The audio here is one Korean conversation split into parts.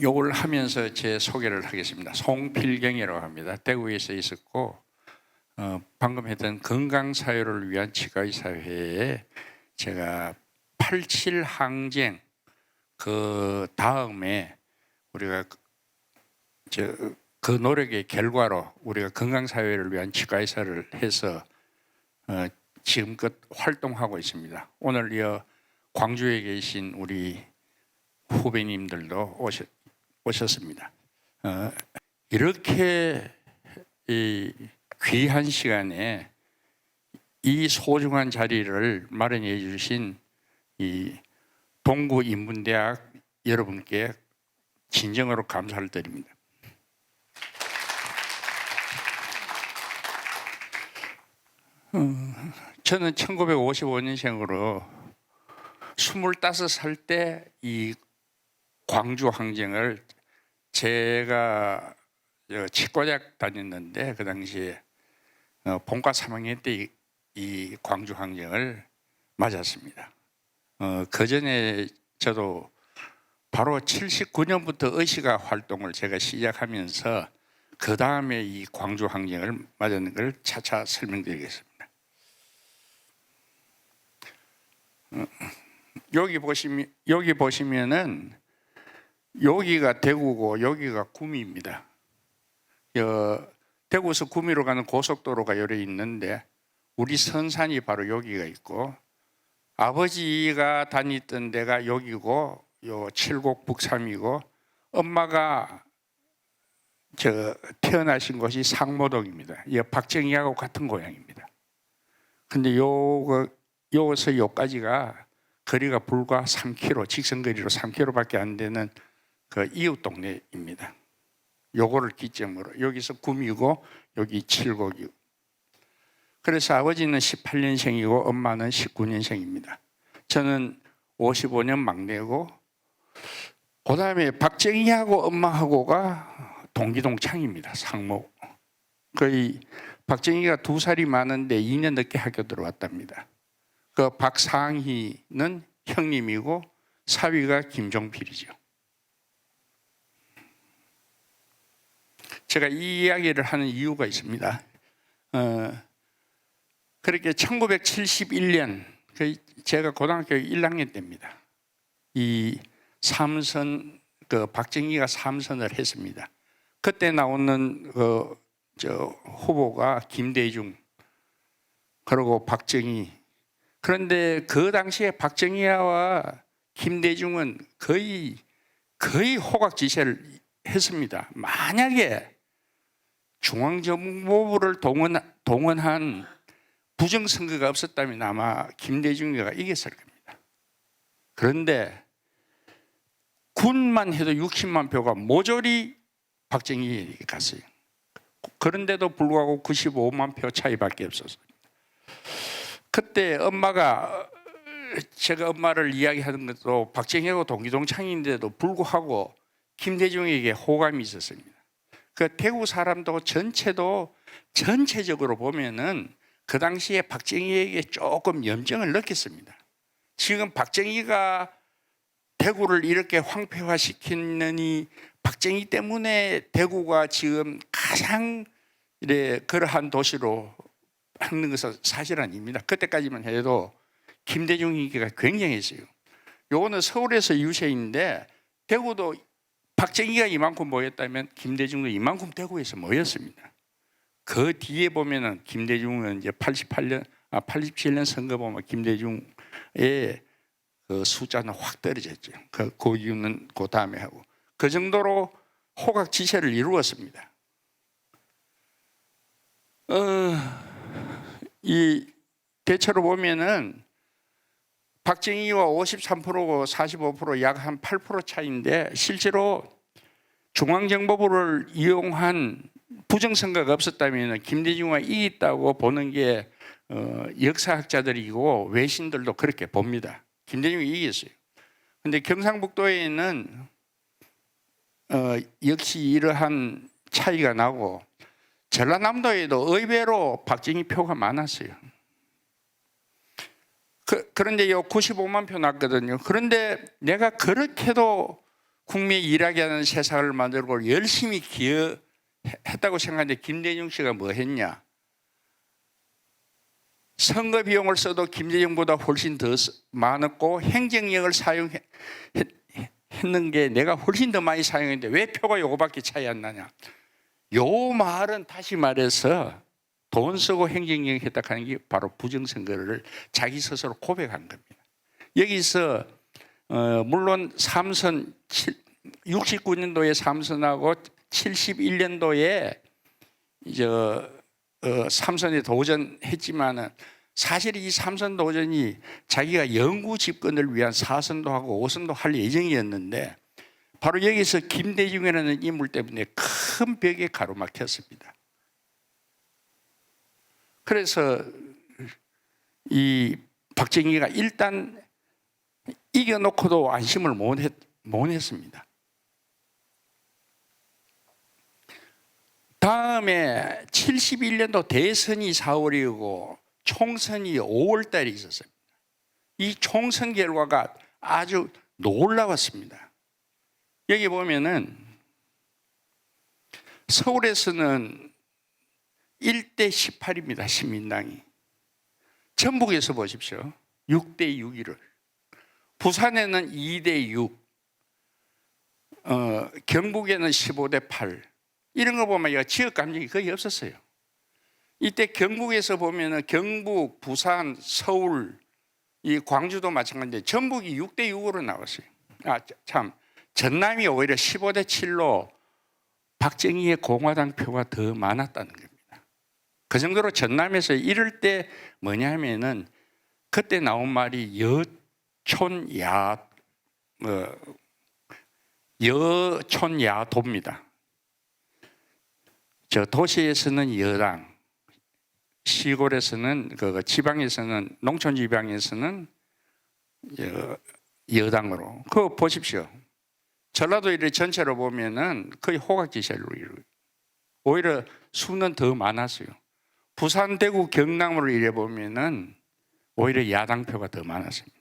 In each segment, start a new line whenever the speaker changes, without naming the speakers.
요걸 하면서 제 소개를 하겠습니다. 송필경이라고 합니다. 대구에서 있었고 방금 했던 건강사회를 위한 치과의사회에 제가 87 항쟁 그 다음에 우리가 그 노력의 결과로 우리가 건강사회를 위한 치과의사를 해서 지금껏 활동하고 있습니다. 오늘 이 광주에 계신 우리 후배님들도 오셨습니다. 이렇게 이 귀한 시간에 이 소중한 자리를 마련해 주신 이 동구인문대학 여러분께 진정으로 감사를 드립니다. 저는 1955년생으로 25살 때 이 광주 항쟁을 제가 치과대학 다녔는데 그 당시에 본과 3학년 때 이 광주 항쟁을 맞았습니다. 그 전에 저도 바로 79년부터 의식화 활동을 제가 시작하면서 그 다음에 이 광주 항쟁을 맞았는 걸 차차 설명드리겠습니다. 여기 보시면은 여기가 대구고 여기가 구미입니다. 대구에서 구미로 가는 고속도로가 여기 있는데 우리 선산이 바로 여기가 있고 아버지가 다니던 데가 여기고 요 칠곡 북삼이고 엄마가 태어나신 곳이 상모동입니다. 박정희하고 같은 고향입니다. 근데 여기서 여기까지가 거리가 불과 3km, 직선거리로 3km밖에 안 되는 그 이웃 동네입니다. 요거를 기점으로 여기서 구미고 여기 칠곡이고. 그래서 아버지는 18년생이고 엄마는 19년생입니다. 저는 55년 막내고 그 다음에 박정희하고 엄마하고가 동기동창입니다. 상모. 거의 박정희가 2살이 많은데 2년 늦게 학교 들어왔답니다. 그 박상희는 형님이고 사위가 김종필이죠. 제가 이 이야기를 하는 이유가 있습니다. 그렇게 1971년 제가 고등학교 1학년 때입니다. 이 삼선 박정희가 삼선을 했습니다. 그때 나오는 후보가 김대중 그리고 박정희. 그런데 그 당시에 박정희와 김대중은 거의 호각지세를 했습니다. 만약에 중앙정보부를 동원한 부정선거가 없었다면 아마 김대중이가 이겼을 겁니다. 그런데 군만 해도 60만 표가 모조리 박정희에게 갔어요. 그런데도 불구하고 95만 표 차이밖에 없었어요. 그때 제가 엄마를 이야기하는 것도 박정희하고 동기동창인데도 불구하고 김대중에게 호감이 있었습니다. 그 대구 사람도 전체적으로 보면은 그 당시에 박정희에게 조금 염증을 느꼈습니다. 지금 박정희가 대구를 이렇게 황폐화시키느니 박정희 때문에 대구가 지금 가장 그러한 도시로 하는 것은 사실 아닙니다. 그때까지만 해도 김대중 인기가 굉장했어요. 요거는 서울에서 유세인데 대구도 박정희가 이만큼 모였다면 김대중도 이만큼 대구에서 모였습니다. 그 뒤에 보면은 김대중은 이제 87년 선거 보면 김대중의 그 숫자는 확 떨어졌죠. 그 이유는 그 다음에 하고 그 정도로 호각지세를 이루었습니다. 이 대체로 보면은 박정희와 53%고 45% 약 한 8% 차이인데 실제로 중앙정보부를 이용한 부정선거가 없었다면 김대중과 이겼다고 보는 게 역사학자들이고 외신들도 그렇게 봅니다. 김대중이 이겼어요. 그런데 경상북도에는 역시 이러한 차이가 나고 전라남도에도 의외로 박정희 표가 많았어요. 그런데 요 95만 표 났거든요. 그런데 내가 그렇게도 국민이 일하게 하는 세상을 만들고 열심히 기여했다고 생각하는데 김대중 씨가 뭐 했냐? 선거 비용을 써도 김대중보다 훨씬 더 많았고 행정력을 사용했는 게 내가 훨씬 더 많이 사용했는데 왜 표가 요거밖에 차이 안 나냐? 요 말은 다시 말해서 돈 쓰고 행정력 했다 하는 게 바로 부정선거를 자기 스스로 고백한 겁니다. 여기서 물론 69년도에 삼선하고 71년도에 삼선에 도전했지만은 사실 이 삼선 도전이 자기가 영구 집권을 위한 사선도 하고 오선도 할 예정이었는데 바로 여기서 김대중이라는 인물 때문에 큰 벽에 가로막혔습니다. 그래서 이 박정희가 일단 이겨놓고도 안심을 못 했습니다. 다음에 71년도 대선이 4월이고 총선이 5월 달에 있었습니다. 이 총선 결과가 아주 놀라웠습니다. 여기 보면은 서울에서는 1대 18입니다. 신민당이. 전북에서 보십시오. 6대 6이를. 부산에는 2대 6. 경북에는 15대 8. 이런 거 보면 지역 감정이 거의 없었어요. 이때 경북에서 보면은 경북, 부산, 서울, 이 광주도 마찬가지인데 전북이 6대 6으로 나왔어요. 참 전남이 오히려 15대 7로 박정희의 공화당 표가 더 많았다는 겁니다. 그 정도로 전남에서 이럴 때 뭐냐면은 그때 나온 말이 여촌야도입니다. 저 도시에서는 여당, 시골에서는 지방에서는 농촌 지방에서는 여당으로. 그거 보십시오. 전라도 이래 전체로 보면은 거의 호각지세로 오히려 수는 더 많았어요. 부산, 대구, 경남으로 이래 보면은 오히려 야당표가 더 많았습니다.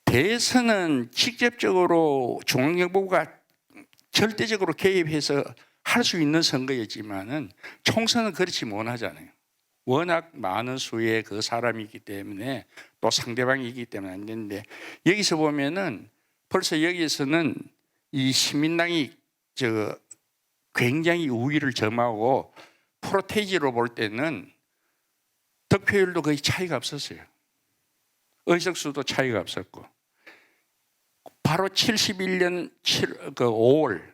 대선은 직접적으로 중앙정부가 절대적으로 개입해서 할 수 있는 선거였지만은 총선은 그렇지 못하잖아요. 워낙 많은 수의 그 사람이 있기 때문에 또 상대방이 있기 때문에 안 되는데 여기서 보면은 벌써 여기서는 이 시민당이 굉장히 우위를 점하고 프로테이지로 볼 때는 득표율도 거의 차이가 없었어요. 의석수도 차이가 없었고 바로 71년 5월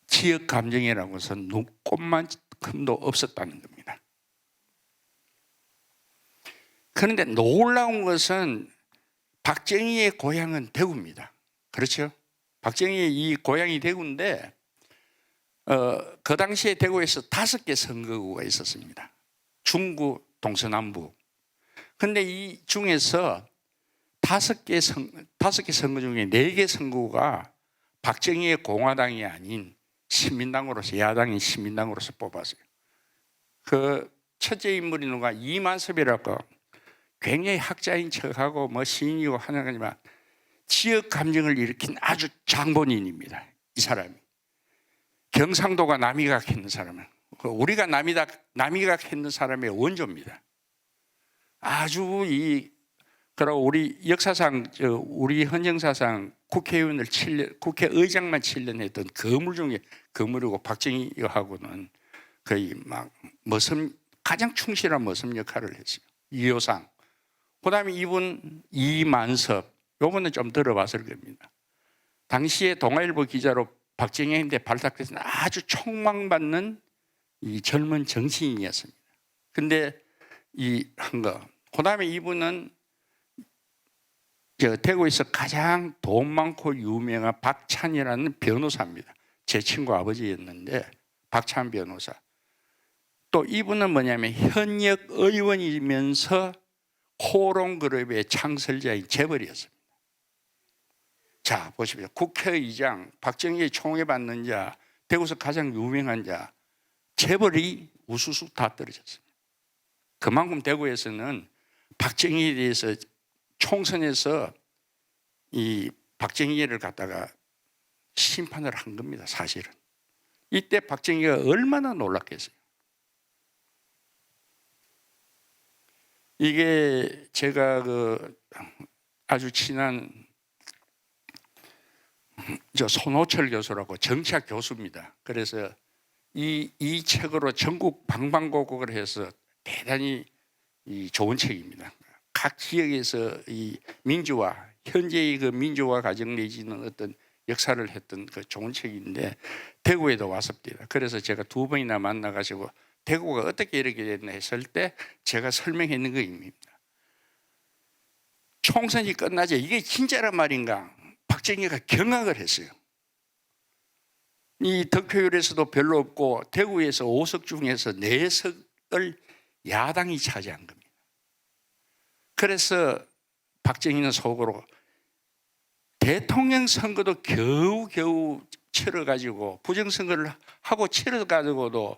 지역 감정이라고 해서 눈꼽만큼도 없었다는 겁니다. 그런데 놀라운 것은 박정희의 고향은 대구입니다. 그렇죠? 박정희의 이 고향이 대구인데 그 당시에 대구에서 5개 선거구가 있었습니다. 중구, 동서남북. 그런데 이 중에서 5개 선거 중에 4개 선거구가 박정희의 공화당이 아닌 신민당으로서, 야당인 신민당으로서 뽑았어요. 그 첫째 인물이 누가 이만섭이라고 굉장히 학자인 척하고 뭐 시인이고 하는 거지만 지역 감정을 일으킨 아주 장본인입니다. 이 사람이. 경상도가 남이각했는 사람은 우리가 남이각했는 사람의 원조입니다. 아주 그리고 우리 역사상 우리 헌정사상 국회의장만 7년 했던 거물 중에 거물이고 박정희하고는 거의 막 가장 충실한 머슴 역할을 했어요. 이효상. 그다음에 이분 이만섭. 요거는 좀 들어봤을 겁니다. 당시에 동아일보 기자로 박정희한테 발탁돼서 아주 촉망받는 이 젊은 정치인이었습니다. 근데 그다음에 이분은 대구에서 가장 돈 많고 유명한 박찬이라는 변호사입니다. 제 친구 아버지였는데 박찬 변호사. 또 이분은 뭐냐면 현역 의원이면서 코롱그룹의 창설자인 재벌이었습니다. 자, 보십시오. 국회의장, 박정희의 총애 받는 자, 대구에서 가장 유명한 자, 재벌이 우수수 다 떨어졌습니다. 그만큼 대구에서는 박정희에 대해서 총선에서 이 박정희를 갖다가 심판을 한 겁니다. 사실은 이때 박정희가 얼마나 놀랐겠어요. 이게 제가 아주 친한 손호철 교수라고 정치학 교수입니다. 그래서 이 책으로 전국 방방곡곡을 해서 대단히 좋은 책입니다. 각 지역에서 이 민주화, 현재의 그 민주화 과정 내지는 어떤 역사를 했던 그 좋은 책인데 대구에도 왔습니다. 그래서 제가 2번이나 만나가지고 대구가 어떻게 이렇게 됐나 했을 때 제가 설명했는 것입니다. 총선이 끝나자 이게 진짜란 말인가? 박정희가 경악을 했어요. 이 득표율에서도 별로 없고 대구에서 5석 중에서 4석을 야당이 차지한 겁니다. 그래서 박정희는 속으로 대통령 선거도 겨우겨우 치러가지고 부정선거를 하고 치러가지고도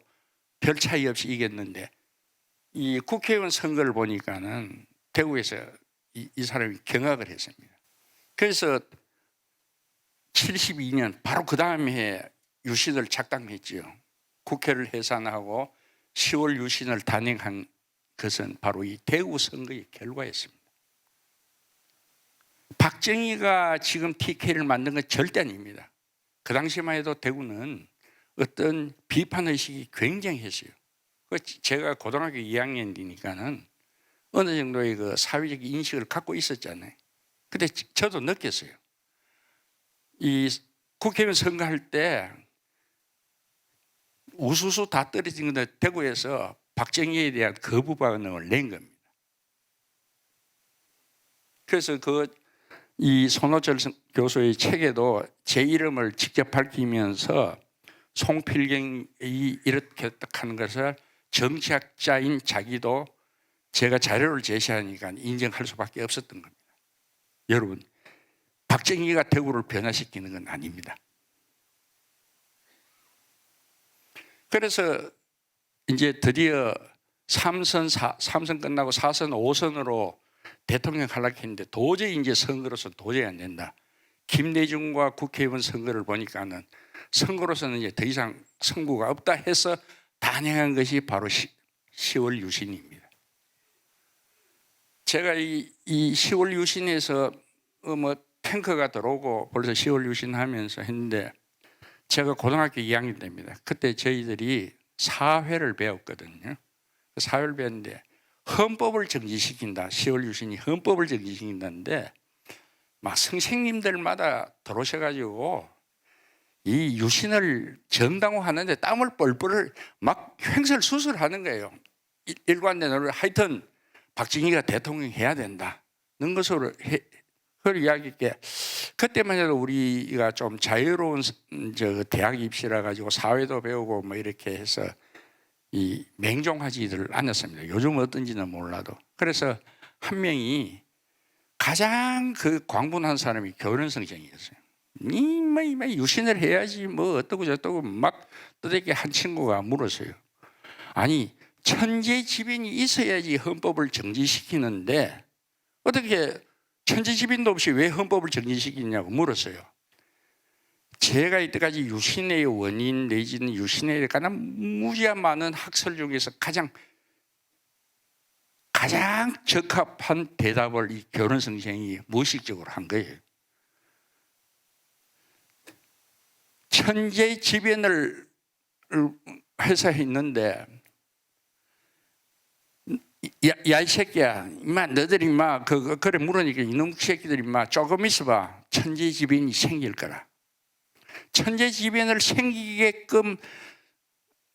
별 차이 없이 이겼는데 이 국회의원 선거를 보니까는 대구에서 이 사람이 경악을 했습니다. 그래서 72년 바로 그 다음 해에 유신을 작당했지요. 국회를 해산하고 10월 유신을 단행한 것은 바로 이 대구 선거의 결과였습니다. 박정희가 지금 TK를 만든 건 절대 아닙니다. 그 당시만 해도 대구는 어떤 비판의식이 굉장했어요. 제가 고등학교 2학년이니까는 어느 정도의 그 사회적 인식을 갖고 있었잖아요. 근데 저도 느꼈어요. 이 국회의원 선거할 때 우수수 다 떨어진 건데 대구에서 박정희에 대한 거부 반응을 낸 겁니다. 그래서 이 손호철 교수의 책에도 제 이름을 직접 밝히면서 송필경이 이렇게 하는 것을 정치학자인 자기도 제가 자료를 제시하니까 인정할 수밖에 없었던 겁니다. 여러분, 박정희가 대구를 변화시키는 건 아닙니다. 그래서 이제 드디어 3선 끝나고 4선, 5선으로 대통령 하려고 했는데 도저히 이제 선거로서는 도저히 안 된다. 김대중과 국회의원 선거를 보니까는 선거로서는 이제 더 이상 승부가 없다 해서 단행한 것이 바로 10월 유신입니다. 제가 이 10월 유신에서 뭐 탱크가 들어오고 벌써 10월 유신하면서 했는데 제가 고등학교 2학년 때입니다. 그때 저희들이 사회를 배웠거든요. 사회를 배웠는데 헌법을 정지시킨다. 10월 유신이 헌법을 정지시킨다는데 막 선생님들마다 들어오셔가지고 이 유신을 정당화하는데 땀을 뻘뻘 막 횡설수설하는 거예요. 일관되는 하여튼 박정희가 대통령 해야 된다는 것으로 그걸 이야기했게 그때만 해도 우리가 좀 자유로운 대학 입시라 가지고 사회도 배우고 뭐 이렇게 해서 이 맹종하지를 않았습니다. 요즘 어떤지는 몰라도. 그래서 한 명이 가장 그 광분한 사람이 교련성생이었어요. 뭐 유신을 해야지 뭐 어떠고 저떠고 막 떠들게 한 친구가 물었어요. 아니 천재지변이 있어야지 헌법을 정지시키는데 어떻게 천재지변도 없이 왜 헌법을 정지시키냐고 물었어요. 제가 이때까지 유신의 원인 내지는 유신에 관한 무지한 많은 학설 중에서 가장 적합한 대답을 이 교련성생이 무의식적으로 한 거예요. 천재지변을 해서 했는데 야 이 새끼야, 임마 너들이 막 그래 물으니까 이놈 새끼들이 막 조금 있어봐 천재지변이 생길 거라. 천재지변을 생기게끔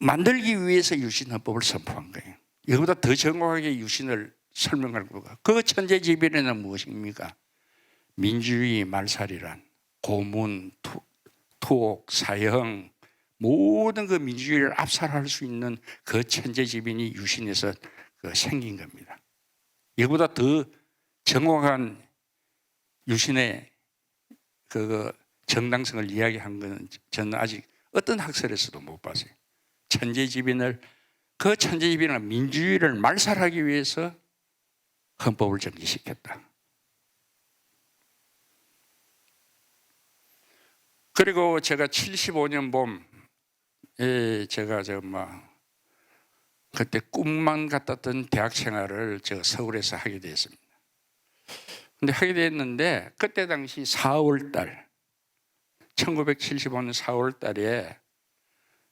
만들기 위해서 유신헌법을 선포한 거예요. 이거보다 더 정확하게 유신을 설명할 거가. 그 천재지변에는 무엇입니까? 민주주의 말살이란 고문, 투옥, 사형 모든 그 민주주의를 압살할 수 있는 그 천재지변이 유신에서 생긴 겁니다. 이거보다 더 정확한 유신의 정당성을 이야기한 것은 저는 아직 어떤 학설에서도 못 봤어요. 천재지변을 민주주의를 말살하기 위해서 헌법을 정지시켰다. 그리고 제가 75년 봄에 제가 그때 꿈만 같았던 대학 생활을 제가 서울에서 하게 됐습니다. 근데 하게 됐는데 그때 당시 4월 달 1975년 4월 달에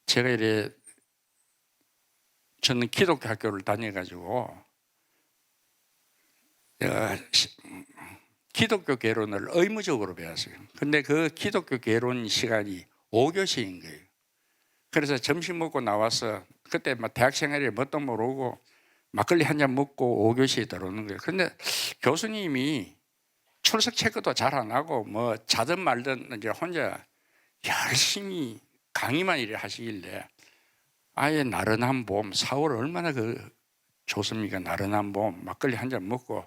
제가 저는 기독교 학교를 다녀가지고 기독교 개론을 의무적으로 배웠어요. 근데 그 기독교 개론 시간이 5교시인 거예요. 그래서 점심 먹고 나와서 그때 대학 생활에 뭣도 모르고 막걸리 한 잔 먹고 5교시에 들어오는 거예요. 근데 교수님이 출석 체크도 잘 안 하고 자든 말든 이제 혼자 열심히 강의만 이래 하시길래 아예 나른한 봄 4월 얼마나 좋습니까? 나른한 봄 막걸리 한 잔 먹고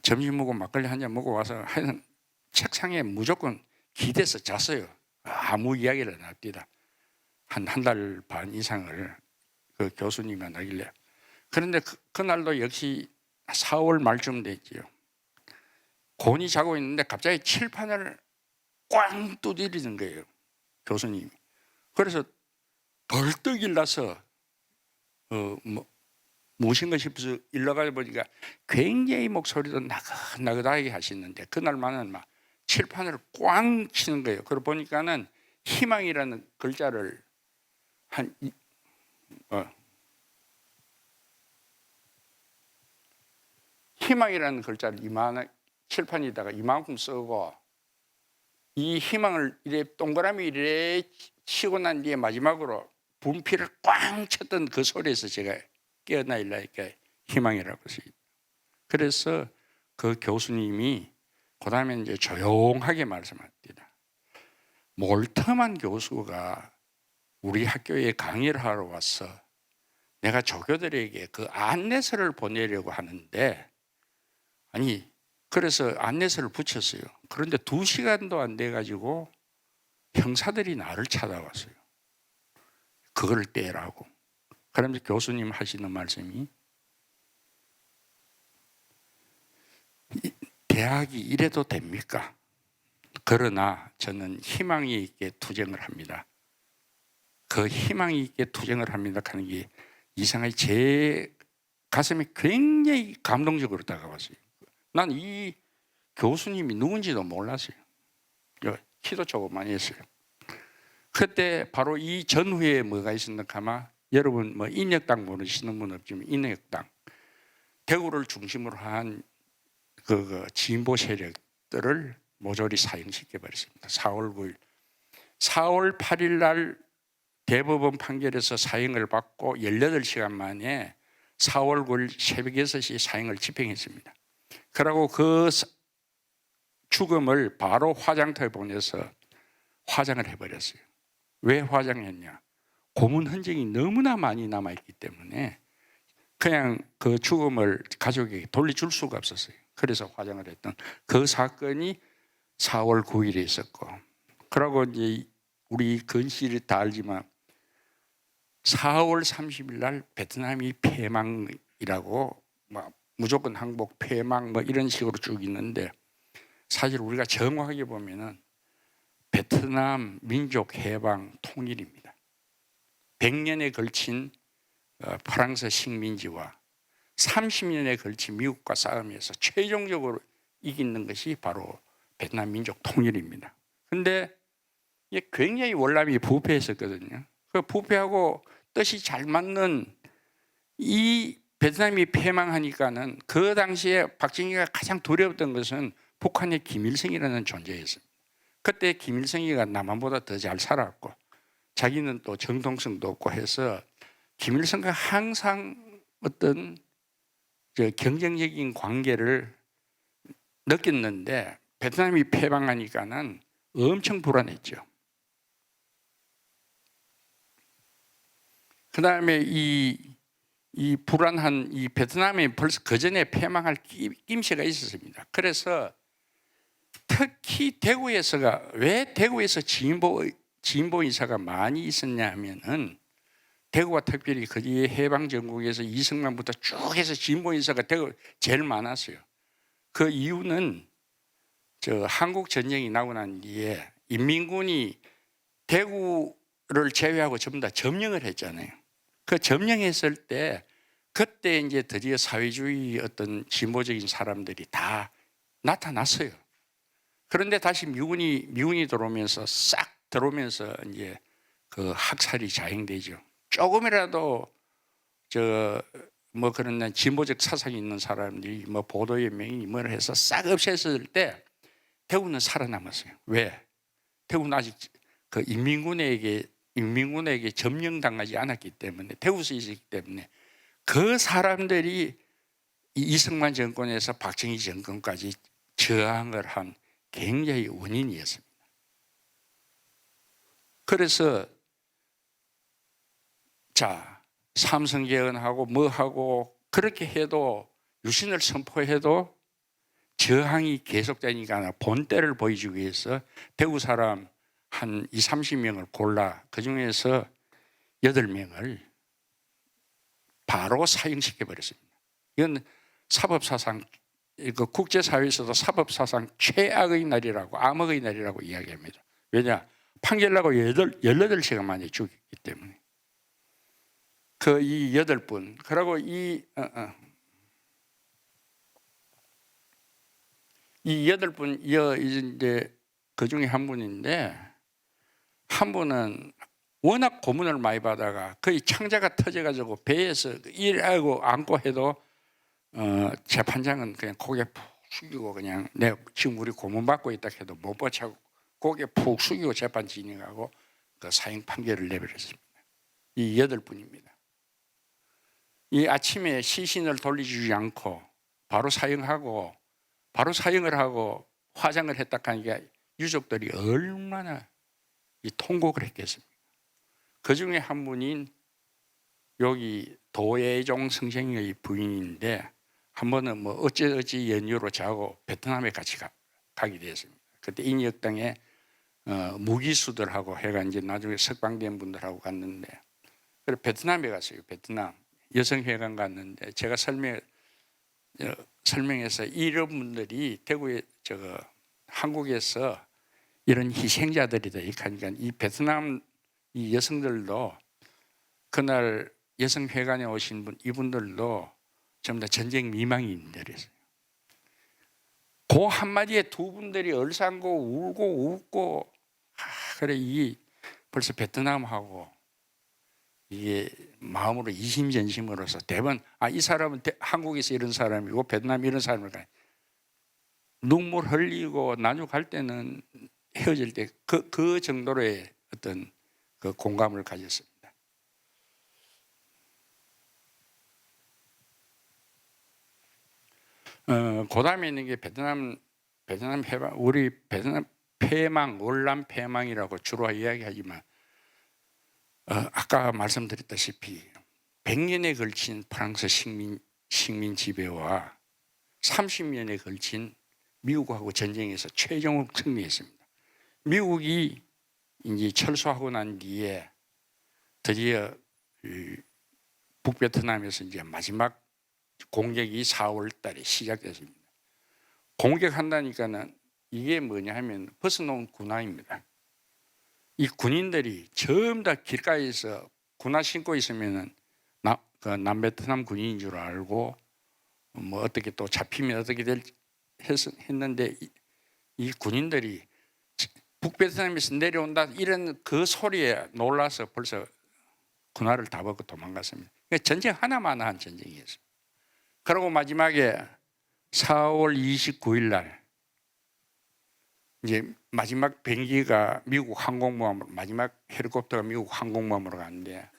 점심 먹고 막걸리 한 잔 먹고 와서 하여튼 책상에 무조건 기대서 잤어요. 아무 이야기를 안 합니다. 한 달 반 이상을 그 교수님이 하길래. 그런데 그날도 역시 4월 말쯤 됐지요. 곤히 자고 있는데 갑자기 칠판을 꽝 두드리는 거예요, 교수님이. 그래서 벌떡 일어나서 무엇인가 싶어서 일러가 보니까 굉장히 목소리도 나긋나긋하게 하시는데 그날만은 막 칠판을 꽝 치는 거예요. 그러고 보니까는 희망이라는 글자를 희망이라는 글자를 칠판에다가 이만큼 쓰고 이 희망을 동그라미 이래 치고 난 뒤에 마지막으로 분필을 꽝 쳤던 그 소리에서 제가 깨어나려니까 희망이라고 했어요. 그래서 그 교수님이 그 다음에 이제 조용하게 말씀합니다. 몰터만 교수가 우리 학교에 강의를 하러 와서 내가 조교들에게 그 안내서를 보내려고 하는데 그래서 안내서를 붙였어요. 그런데 2시간도 안 돼가지고 형사들이 나를 찾아왔어요. 그걸 떼라고. 그러면서 교수님 하시는 말씀이 대학이 이래도 됩니까? 그러나 저는 희망이 있게 투쟁을 합니다. 그 희망이 있게 투쟁을 합니다 하는 게 이상하게 제 가슴에 굉장히 감동적으로 다가왔어요. 난 이 교수님이 누군지도 몰랐어요. 키도 조그만 했어요. 그때 바로 이 전후에 뭐가 있었나 하면 여러분 인혁당 모르시는 분 없지만 인혁당 대구를 중심으로 한 그 진보 세력들을 모조리 사형시켜 버렸습니다. 4월 9일, 4월 8일 날 대법원 판결에서 사형을 받고 18시간 만에 4월 9일 새벽 6시 사형을 집행했습니다. 그러고 그 죽음을 바로 화장터에 보내서 화장을 해버렸어요. 왜 화장했냐? 고문 흔적이 너무나 많이 남아있기 때문에 그냥 그 죽음을 가족에게 돌려줄 수가 없었어요. 그래서 화장을 했던 그 사건이 4월 9일에 있었고, 그러고 이제 우리 근시를 다 알지만 4월 30일 날 베트남이 패망이라고 무조건 항복, 패망 이런 식으로 쭉 있는데 사실 우리가 정확하게 보면은 베트남 민족 해방 통일입니다. 100년에 걸친 프랑스 식민지와 30년에 걸친 미국과 싸움에서 최종적으로 이기는 것이 바로 베트남 민족 통일입니다. 그런데 이게 굉장히 월남이 부패했었거든요. 그 부패하고 뜻이 잘 맞는 이 베트남이 패망하니까는 그 당시에 박정희가 가장 두려웠던 것은 북한의 김일성이라는 존재였습니다. 그때 김일성이가 남한보다 더 잘 살았고 자기는 또 정통성도 없고 해서 김일성과 항상 어떤 경쟁적인 관계를 느꼈는데 베트남이 패망하니까는 엄청 불안했죠. 그 다음에 이 불안한 이 베트남이 벌써 그 전에 패망할 낌새가 있었습니다. 그래서 특히 대구에서가 왜 대구에서 진보 인사가 많이 있었냐 하면은 대구가 특별히 그 해방 전국에서 이승만부터 쭉 해서 진보 인사가 대구 제일 많았어요. 그 이유는 한국 전쟁이 나고 난 뒤에 인민군이 대구를 제외하고 전부 다 점령을 했잖아요. 그 점령했을 때 그때 이제 드디어 사회주의 어떤 진보적인 사람들이 다 나타났어요. 그런데 다시 미군이 들어오면서 싹 들어오면서 이제 그 학살이 자행되죠. 조금이라도 뭐 그런 진보적 사상이 있는 사람들이 뭐 보도연맹이 뭘 해서 싹 없앴을 때 대구는 살아남았어요. 왜? 대구는 아직 그 인민군에게 점령당하지 않았기 때문에, 대구에 있었기 때문에 그 사람들이 이승만 정권에서 박정희 정권까지 저항을 한 굉장히 원인이었습니다. 그래서 자, 삼성개헌하고 뭐하고 그렇게 해도, 유신을 선포해도 저항이 계속되니까 본때를 보여주기 위해서 대구 사람 한 20, 30명을 골라 그 중에서 8명을 바로 사형시켜 버렸습니다. 이건 사법사상, 국제사회에서도 사법사상 최악의 날이라고, 암흑의 날이라고 이야기합니다. 왜냐? 판결나고 18시간 만에 죽였기 때문에. 이 8분, 그리고 이 8분, 이제 그 중에 한 분인데, 한 분은 워낙 고문을 많이 받아가 거의 창자가 터져가지고 배에서 일하고 안고 해도 재판장은 그냥 고개 푹 숙이고, 그냥 내가 지금 우리 고문 받고 있다 해도 못 버차고 고개 푹 숙이고 재판 진행하고 그 사형 판결을 내버렸습니다. 이 8분입니다. 이 아침에 시신을 돌려주지 않고 바로 사형을 하고 화장을 했다 하니까 유족들이 얼마나 이 통곡을 했겠습니까? 그 중에 한 분인 여기 도예종 선생의 부인인데, 한 번은 뭐 어찌 연유로 자고 베트남에 같이 가게 되었습니다. 그때 인혁당에 무기수들하고 해가 이제 나중에 석방된 분들하고 갔는데, 그래 베트남에 갔어요. 베트남 여성회관 갔는데, 제가 설명해서 이런 분들이 대구에 한국에서 이런 희생자들이다 이렇게 하니까, 이 베트남 이 여성들도 그날 여성회관에 오신 분, 이분들도 전부 다 전쟁 미망인들이었어요. 그 한마디에 두 분들이 얼싸안고 울고 웃고, 그래 벌써 베트남하고 이게 마음으로 이심전심으로서 대번 이 사람은 한국에서 이런 사람이고 베트남 이런 사람이니까 눈물 흘리고 나중에 갈 때는 헤어질 때 그 정도로의 어떤 그 공감을 가졌습니다. 그 다음에 있는 게 베트남 해방, 우리 베트남 패망, 월남 패망이라고 주로 이야기하지만, 아까 말씀드렸다시피 100년에 걸친 프랑스 식민 지배와 30년에 걸친 미국하고 전쟁에서 최종 승리했습니다. 미국이 이제 철수하고 난 뒤에 드디어 북베트남에서 이제 마지막 공격이 4월 달에 시작됐습니다. 공격한다니까는 이게 뭐냐 하면 벗어놓은 군화입니다. 이 군인들이 전부 다 길가에서 군화 신고 있으면은 남베트남 군인인 줄 알고, 뭐 어떻게 또 잡히면 어떻게 했는데, 이 군인들이 북베트남에서 내려온다 이런 그 소리에 놀라서 벌써 군화를 다 벗고 도망갔습니다. 전쟁 하나만 한 전쟁이었습니다. 그리고 마지막에 4월 29일 날 이제 마지막 비행기가 미국 항공모함으로, 마지막 헬리콥터가 미국 항공모함으로 갔는데,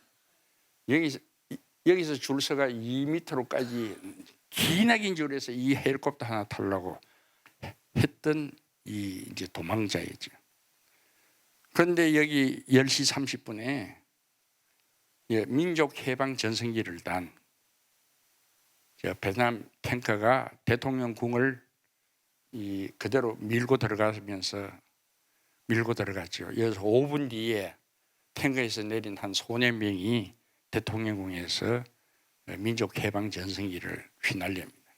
여기서 줄 서가 2m로까지 기나긴 줄에서 이 헬리콥터 하나 타려고 했던 이 이제 도망자였죠. 그런데 여기 10시 30분에 민족 해방 전성기를 단 베트남 탱커가 대통령 궁을 그대로 밀고 들어갔죠. 여기서 5분 뒤에 탱커에서 내린 한 소년병이 대통령궁에서 민족 해방 전성기를 휘날립니다.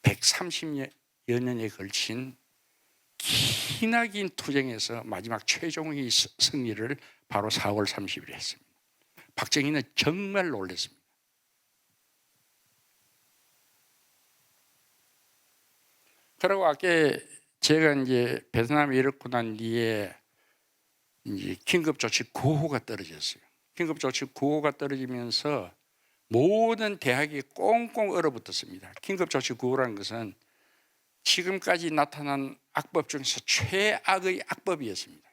130여 년에 걸친 기나긴 투쟁에서 마지막 최종의 승리를 바로 4월 30일에 했습니다. 박정희는 정말 놀랐습니다. 그리고 아까 제가 이제 베트남에 이렇고 난 뒤에 이제 긴급조치 9호가 떨어졌어요. 긴급조치 9호가 떨어지면서 모든 대학이 꽁꽁 얼어붙었습니다. 긴급조치 9호라는 것은 지금까지 나타난 악법 중에서 최악의 악법이었습니다.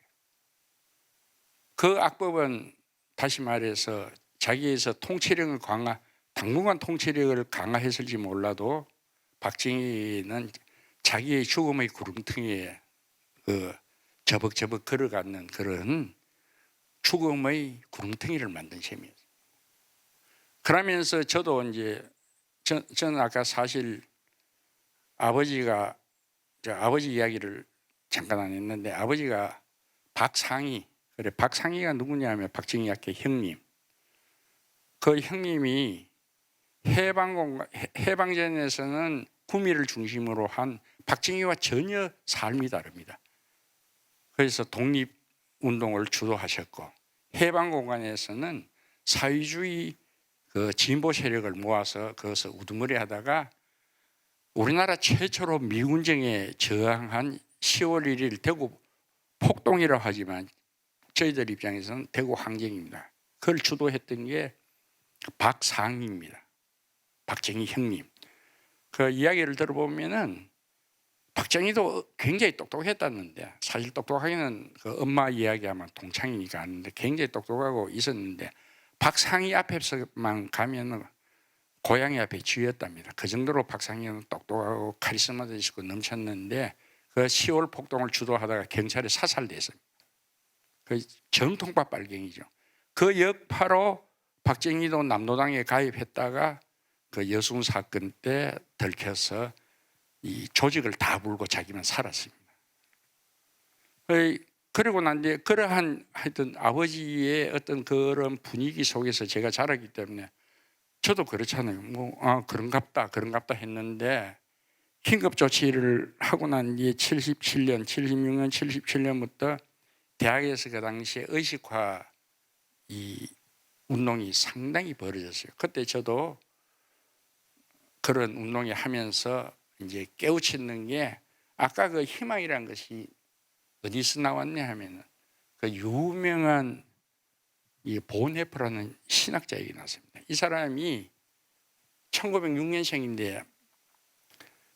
그 악법은 다시 말해서 자기에서 통치력을 당분간 통치력을 강화했을지 몰라도 박정희는 자기의 죽음의 구름텅이에 저벅저벅 걸어가는 그런 죽음의 구름텅이를 만든 셈이었어요. 그러면서 저도 이제 저는 아까 사실 아버지 이야기를 잠깐 안 했는데 아버지가 박상희가 누구냐면 박정희 학교 형님. 그 형님이 해방전에서는 구미를 중심으로 한 박정희와 전혀 삶이 다릅니다. 그래서 독립운동을 주도하셨고 해방공간에서는 사회주의 그 진보 세력을 모아서 거기서 우두머리하다가 우리나라 최초로 미군정에 저항한 10월 1일 대구 폭동이라고 하지만 저희들 입장에서는 대구 항쟁입니다. 그걸 주도했던 게 박상희입니다. 박정희 형님. 그 이야기를 들어보면은 박정희도 굉장히 똑똑했다는데 사실 똑똑하기는 그 엄마 이야기하면 동창이니까 아는데 굉장히 똑똑하고 있었는데 박상희 앞에서만 가면은 고양이 앞에 쥐였답니다. 그 정도로 박상희는 똑똑하고 카리스마도 있고 넘쳤는데 그 10월 폭동을 주도하다가 경찰에 사살됐습니다. 그 정통파 빨갱이죠. 그 여파로 박정희도 남노당에 가입했다가 그 여순 사건 때 들켜서 이 조직을 다 불고 자기만 살았습니다. 그리고 난 뒤에 그러한 하여튼 아버지의 어떤 그런 분위기 속에서 제가 자랐기 때문에 저도 그렇잖아요. 그런갑다 했는데 긴급 조치를 하고 난 뒤에 76년, 77년부터 대학에서 그 당시에 의식화 이 운동이 상당히 벌어졌어요. 그때 저도 그런 운동을 하면서 이제 깨우치는 게 아까 그 희망이라는 것이 어디서 나왔냐 하면은 그 유명한 이 본헤프라는 신학자 얘기 났습니다. 이 사람이 1906년생인데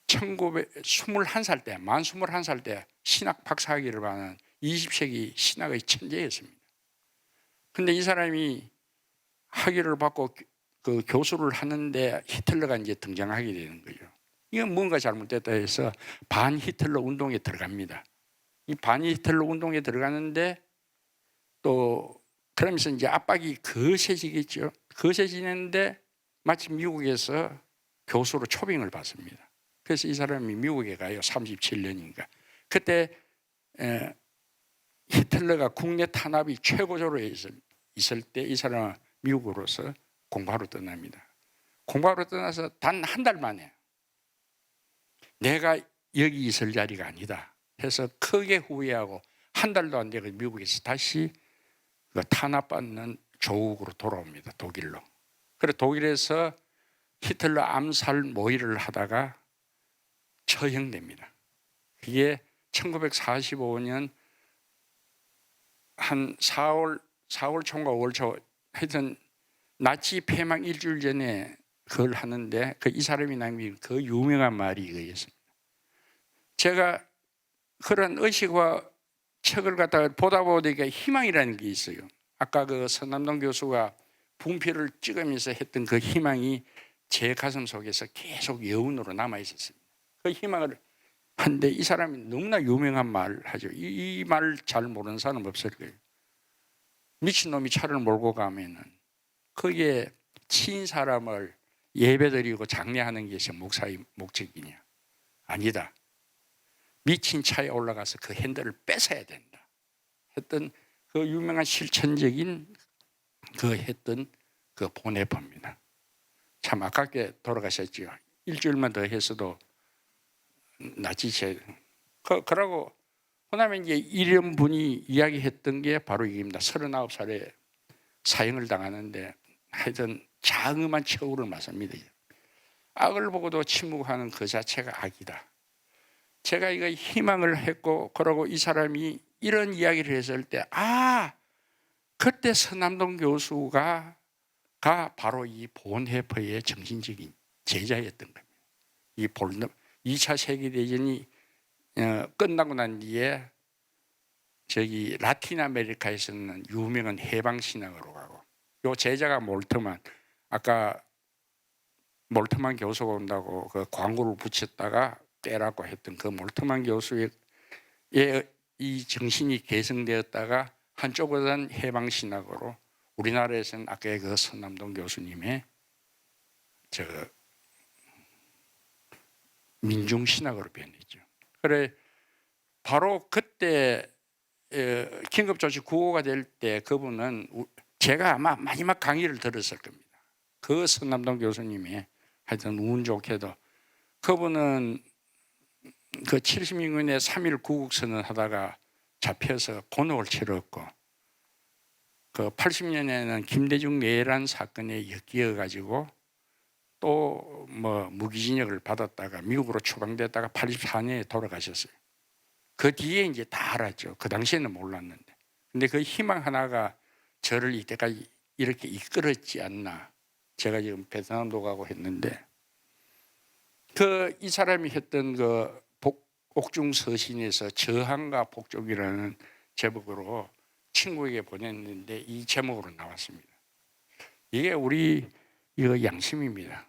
21살 때, 만 21살 때 신학 박사학위를 받은 20세기 신학의 천재였습니다. 근데 이 사람이 학위를 받고 그 교수를 하는데 히틀러가 이제 등장하게 되는 거죠. 이건 뭔가 잘못됐다 해서 반 히틀러 운동에 들어갑니다. 이 반 히틀러 운동에 들어가는데 또 그러면서 이제 압박이 거세지겠죠. 거세지는데 마침 미국에서 교수로 초빙을 받습니다. 그래서 이 사람이 미국에 가요. 37년인가. 그때 히틀러가 국내 탄압이 최고조로 있을 때 이 사람은 미국으로서 공부하러 떠납니다. 공부하러 떠나서 단 한 달 만에 내가 여기 있을 자리가 아니다 해서 크게 후회하고 한 달도 안 되고 미국에서 다시 탄압받는 조국으로 돌아옵니다. 독일로. 그래서 독일에서 히틀러 암살 모의를 하다가 처형됩니다. 그게 1945년 한 4월 초인가 5월 초 하여튼 나치 폐막 일주일 전에 그걸 하는데 이 사람이 남긴 그 유명한 말이 이거였습니다. 제가 그런 의식과 책을 갖다가 보다 보니까 희망이라는 게 있어요. 아까 그 서남동 교수가 분필을 찍으면서 했던 그 희망이 제 가슴 속에서 계속 여운으로 남아 있었습니다. 그 희망을 한데 이 사람이 너무나 유명한 말을 하죠. 이 말을 잘 모르는 사람 없을 거예요. 미친놈이 차를 몰고 가면은 거기에 친 사람을 예배드리고 장례하는 것이 목사의 목적이냐? 아니다. 미친 차에 올라가서 그 핸들을 뺏어야 된다 했던 그 유명한 실천적인 그 했던 그 본해법입니다. 참 아깝게 돌아가셨죠. 일주일만 더 했어도 나치체. 그러고 그다음에 이제 이런 분이 이야기했던 게 바로 이겁니다. 39살에 사형을 당하는데 하여튼 장엄한 처우를 맞습니다. 악을 보고도 침묵하는 그 자체가 악이다. 제가 이거 희망을 했고, 그러고 이 사람이 이런 이야기를 했을 때, 그때 서남동 교수가 바로 이 본헤퍼의 정신적인 제자였던 겁니다. 이 2차 세계대전이 끝나고 난 뒤에 저기 라틴 아메리카에서는 유명한 해방신학으로 가고, 요 제자가 몰트만, 아까 몰트만 교수가 온다고 그 광고를 붙였다가 떼라고 했던 그 몰트만 교수의 이 정신이 계승되었다가 한쪽으로는 해방신학으로, 우리나라에서는 아까 그 서남동 교수님의 저 민중신학으로 변했죠. 그래 바로 그때 긴급조치 구호가 될 때 그분은 제가 아마 마지막 강의를 들었을 겁니다. 그 서남동 교수님이 하여튼 운 좋게도 그분은 그 76년에 3.1 구국선언 하다가 잡혀서 곤혹을 치렀고, 그 80년에는 김대중 내란 사건에 엮여 가지고 또 뭐 무기징역을 받았다가 미국으로 추방됐다가 84년에 돌아가셨어요. 그 뒤에 이제 다 알았죠. 그 당시에는 몰랐는데. 근데 그 희망 하나가 저를 이때까지 이렇게 이끌었지 않나. 제가 지금 베트남도 가고 했는데, 이 사람이 했던 그 옥중서신에서 저항과 복종이라는 제목으로 친구에게 보냈는데 이 제목으로 나왔습니다. 이게 우리 이거 양심입니다.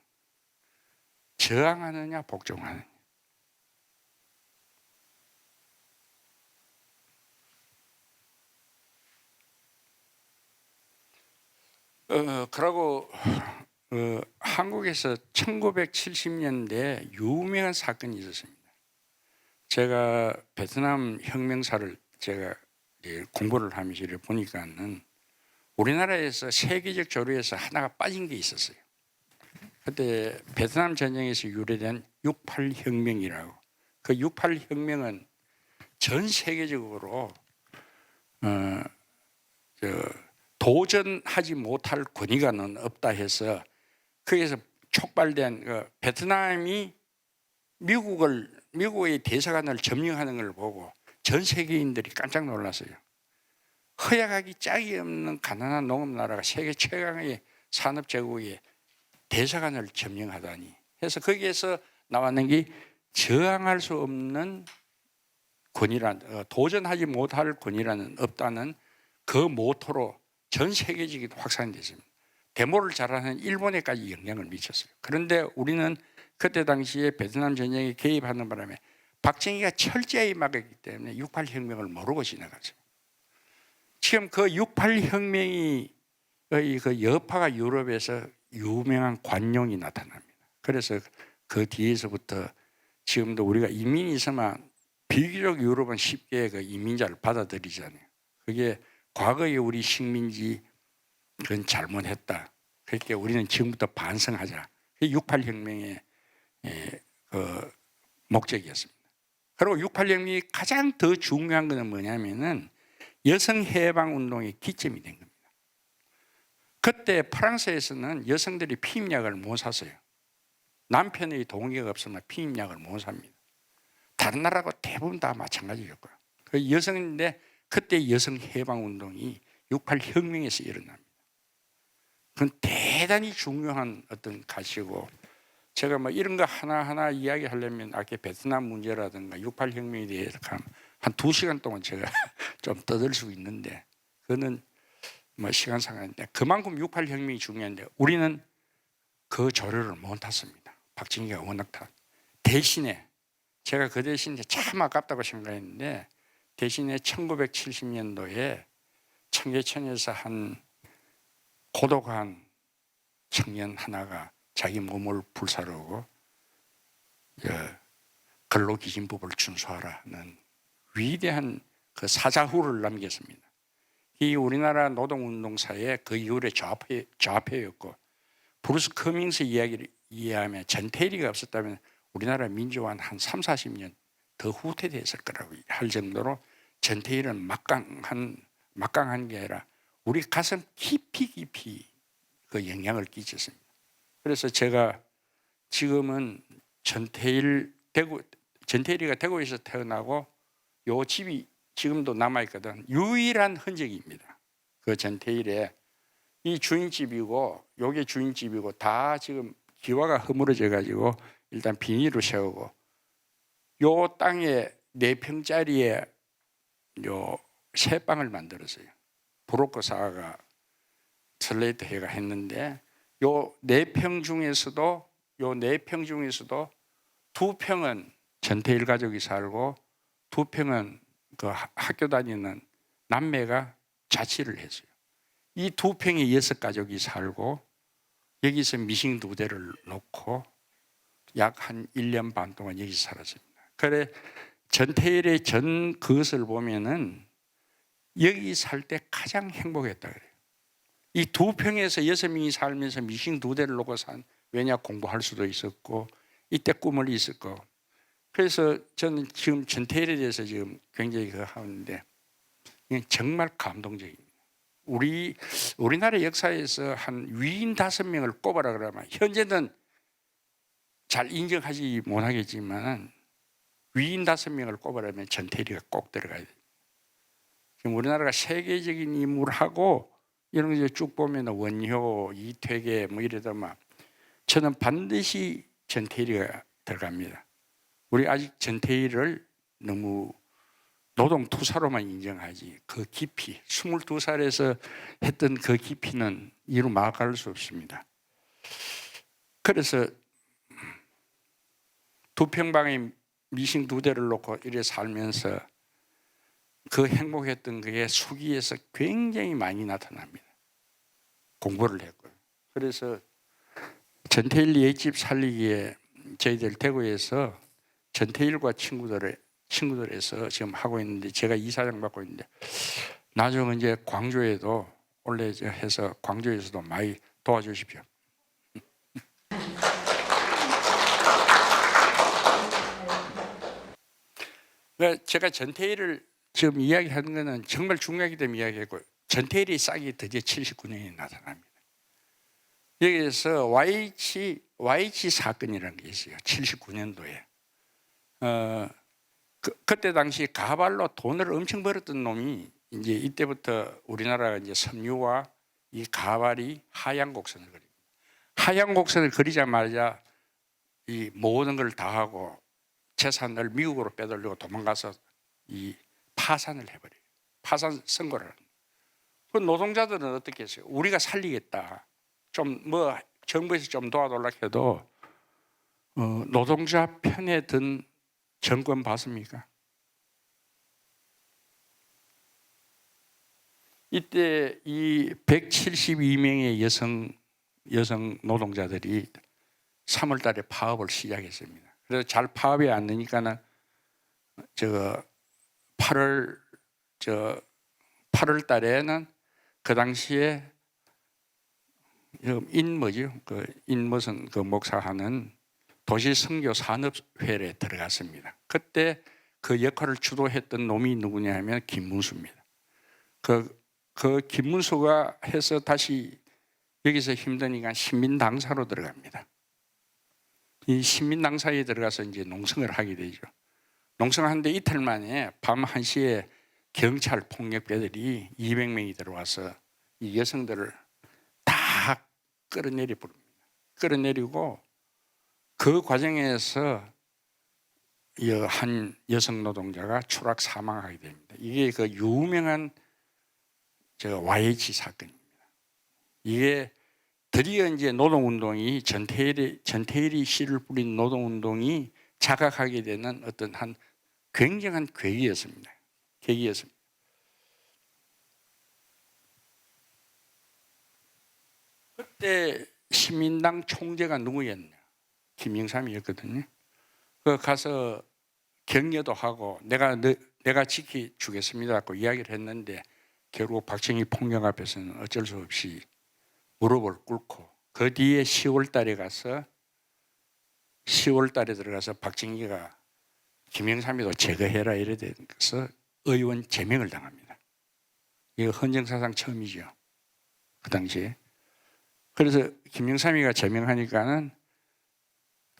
저항하느냐 복종하느냐. 그러고 한국에서 1970년대 유명한 사건이 있었습니다. 제가 베트남 혁명사를 제가 공부를 하면서 보니까는 우리나라에서 세계적 조류에서 하나가 빠진 게 있었어요. 그때 베트남 전쟁에서 유래된 68 혁명이라고. 그 68 혁명은 전 세계적으로 도전하지 못할 권위가는 없다 해서 거기에서 촉발된 베트남이 미국의 대사관을 점령하는 걸 보고 전 세계인들이 깜짝 놀랐어요. 허약하기 짝이 없는 가난한 농업나라가 세계 최강의 산업제국에 대사관을 점령하다니 해서 거기에서 나왔는 게 저항할 수 없는 권위란, 도전하지 못할 권위라는 없다는 그 모토로 전 세계적인 확산이 됐습니다. 데모를 잘하는 일본에까지 영향을 미쳤어요. 그런데 우리는 그때 당시에 베트남 전쟁에 개입하는 바람에 박정희가 철저히 막았기 때문에 68 혁명을 모르고 지나갔어요. 지금 그 68 혁명의 그 여파가 유럽에서 유명한 관용이 나타납니다. 그래서 그 뒤에서부터 지금도 우리가 이민이 있으면 비교적 유럽은 쉽게 그 이민자를 받아들이잖아요. 그게 과거에 우리 식민지 그건 잘못했다. 그러니까 우리는 지금부터 반성하자. 그게 68 혁명의 그 목적이었습니다. 그리고 68 혁명이 가장 더 중요한 것은 뭐냐면은 여성 해방 운동의 기점이 된 겁니다. 그때 프랑스에서는 여성들이 피임약을 못 샀어요. 남편의 동의가 없으면 피임약을 못 삽니다. 다른 나라하고 대부분 다 마찬가지였고요. 그 여성인데 그때 여성 해방 운동이 68 혁명에서 일어납니다. 그건 대단히 중요한 어떤 가치고, 제가 뭐 이런 거 하나하나 이야기하려면 아까 베트남 문제라든가 68 혁명에 대해서 한 2시간 동안 제가 좀 떠들 수 있는데, 그거는 뭐 시간 상관인데, 그만큼 68 혁명이 중요한데 우리는 그 조류를 못 탔습니다. 박정희가 워낙 대신에 제가 그 대신에 참 아깝다고 생각했는데, 대신에 1970년도에 청계천에서 한 고독한 청년 하나가 자기 몸을 불사르고 근로기준법을 준수하라는 위대한 그 사자후를 남겼습니다. 이 우리나라 노동운동사의 그 이후에 좌표였고, 브루스 커밍스 이야기를 이해하면 전태일이가 없었다면 우리나라 민주화는 한 30, 40년 더 후퇴됐을 거라고 할 정도로 전태일은 막강한 게 아니라 우리 가슴 깊이 그 영향을 끼쳤습니다. 그래서 제가 지금은 전태일이가 대구에서 태어나고 요 집이 지금도 남아있거든. 유일한 흔적입니다. 그 전태일에 이 주인집이고 요게 주인집이고 다 지금 기와가 허물어져 가지고 일단 비닐로 세우고 요 땅에 4평짜리에 요 세 방을 만들었어요. 브로커 사가 슬레이트 해가 했는데 요 4평 중에서도 2평은 전태일 가족이 살고 2평은 그 학교 다니는 남매가 자취를 했어요. 이 2평에 6가족이 살고 여기서 미싱 2대를 놓고 약 한 1년 반 동안 여기서 살았습니다. 그래 전태일의 전 그것을 보면은 여기 살 때 가장 행복했다 그래요. 이 2평에서 6명이 살면서 미싱 2대를 놓고 왜냐 공부할 수도 있었고 이때 꿈을 있었고 그래서 저는 지금 전태일에 대해서 지금 굉장히 하는데 정말 감동적입니다. 우리나라 역사에서 한 위인 5명을 꼽아라 그러면 현재는 잘 인정하지 못하겠지만 위인 5명을 꼽아라면 전태일이가 꼭 들어가야 돼요. 지금 우리나라가 세계적인 인물하고 이런 거 쭉 보면 원효, 이퇴계 뭐 이러다만 저는 반드시 전태일이가 들어갑니다. 우리 아직 전태일을 너무 노동투사로만 인정하지 그 깊이 22살에서 했던 그 깊이는 이루 막을 수 없습니다. 그래서 2평방에 미싱 2대를 놓고 이래 살면서 그 행복했던 그게 수기에서 굉장히 많이 나타납니다. 공부를 했고요. 그래서 전태일 옛집 살리기에 저희들 대구에서 전태일과 친구들에서 지금 하고 있는데 제가 이사장 맡고 있는데 나중에 이제 광주에도 원래 해서 광주에서도 많이 도와주십시오. 제가 전태일을 지금 이야기하는 것은 정말 중요하기 때문에 이야기했고 전태일이 싹이 드디어 79년에 나타납니다. 여기에서 YH 사건이라는 게 있어요. 79년도에 그때 당시 가발로 돈을 엄청 벌었던 놈이 이제 이때부터 우리나라가 이제 섬유와 이 가발이 하얀 곡선을 그립니다. 하얀 곡선을 그리자마자 이 모든 걸 다 하고 재산을 미국으로 빼돌리고 도망가서 이 파산을 해버려요. 파산 선고를 합니다. 그 노동자들은 어떻게 했어요? 우리가 살리겠다. 좀 뭐 정부에서 좀 도와달라 해도 노동자 편에 든 정권 봤습니까? 이때 이 172명의 여성 노동자들이 3월 달에 파업을 시작했습니다. 그래서 잘 파업이 안 되니까는 8월 달에는 그 당시에 인무슨 그 목사하는 도시선교산업회에 들어갔습니다. 그때 그 역할을 주도했던 놈이 누구냐 하면 김문수입니다. 그 김문수가 해서 다시 여기서 힘드니까 신민당사로 들어갑니다. 이 신민당사에 들어가서 이제 농성을 하게 되죠. 농성하는데 이틀 만에 밤 1시에 경찰 폭력배들이 200명이 들어와서 이 여성들을 다 끌어내려 부릅니다. 끌어내리고 그 과정에서 한 여성 노동자가 추락 사망하게 됩니다. 이게 그 유명한 YH 사건입니다. 이게 드디어 이제 노동운동이 전태일이 씨를 뿌린 노동운동이 자각하게 되는 어떤 한 굉장한 계기였습니다. 그때 신민당 총재가 누구였냐? 김영삼이었거든요. 그 가서 격려도 하고 내가 지켜주겠습니다고 이야기를 했는데 결국 박정희 폭력 앞에서는 어쩔 수 없이 무릎을 꿇고 그 뒤에 10월 달에 들어가서 박정희가 김영삼이도 제거해라 이래 돼서 의원 제명을 당합니다. 이거 헌정사상 처음이죠. 그 당시에. 그래서 김영삼이가 제명하니까는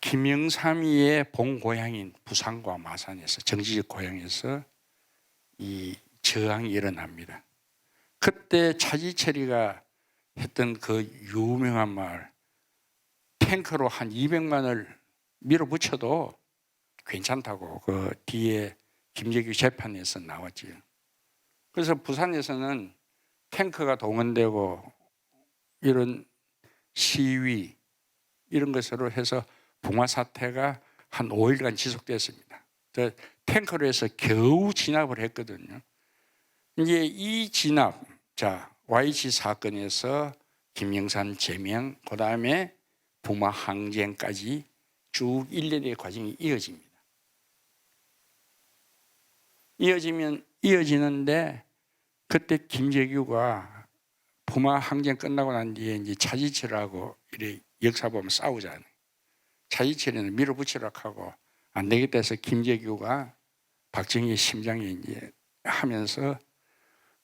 김영삼이의 본고향인 부산과 마산에서 정치적 고향에서 이 저항이 일어납니다. 그때 차지철이가 했던 그 유명한 말, 탱크로 한 200만을 밀어붙여도 괜찮다고 그 뒤에 김재규 재판에서 나왔지요. 그래서 부산에서는 탱크가 동원되고 이런 시위 이런 것으로 해서 봉화 사태가 한 5일간 지속됐습니다. 탱크로 해서 겨우 진압을 했거든요. 이제 이 진압, 자 YG 사건에서 김영삼 제명, 그 다음에 부마 항쟁까지 쭉 일련의 과정이 이어집니다. 이어지는데 그때 김재규가 부마 항쟁 끝나고 난 뒤에 이제 차지철하고 이래 역사 보면 싸우잖아요. 차지철이는 밀어붙이라고 하고 안 되겠다 해서 김재규가 박정희의 심장에 이제 하면서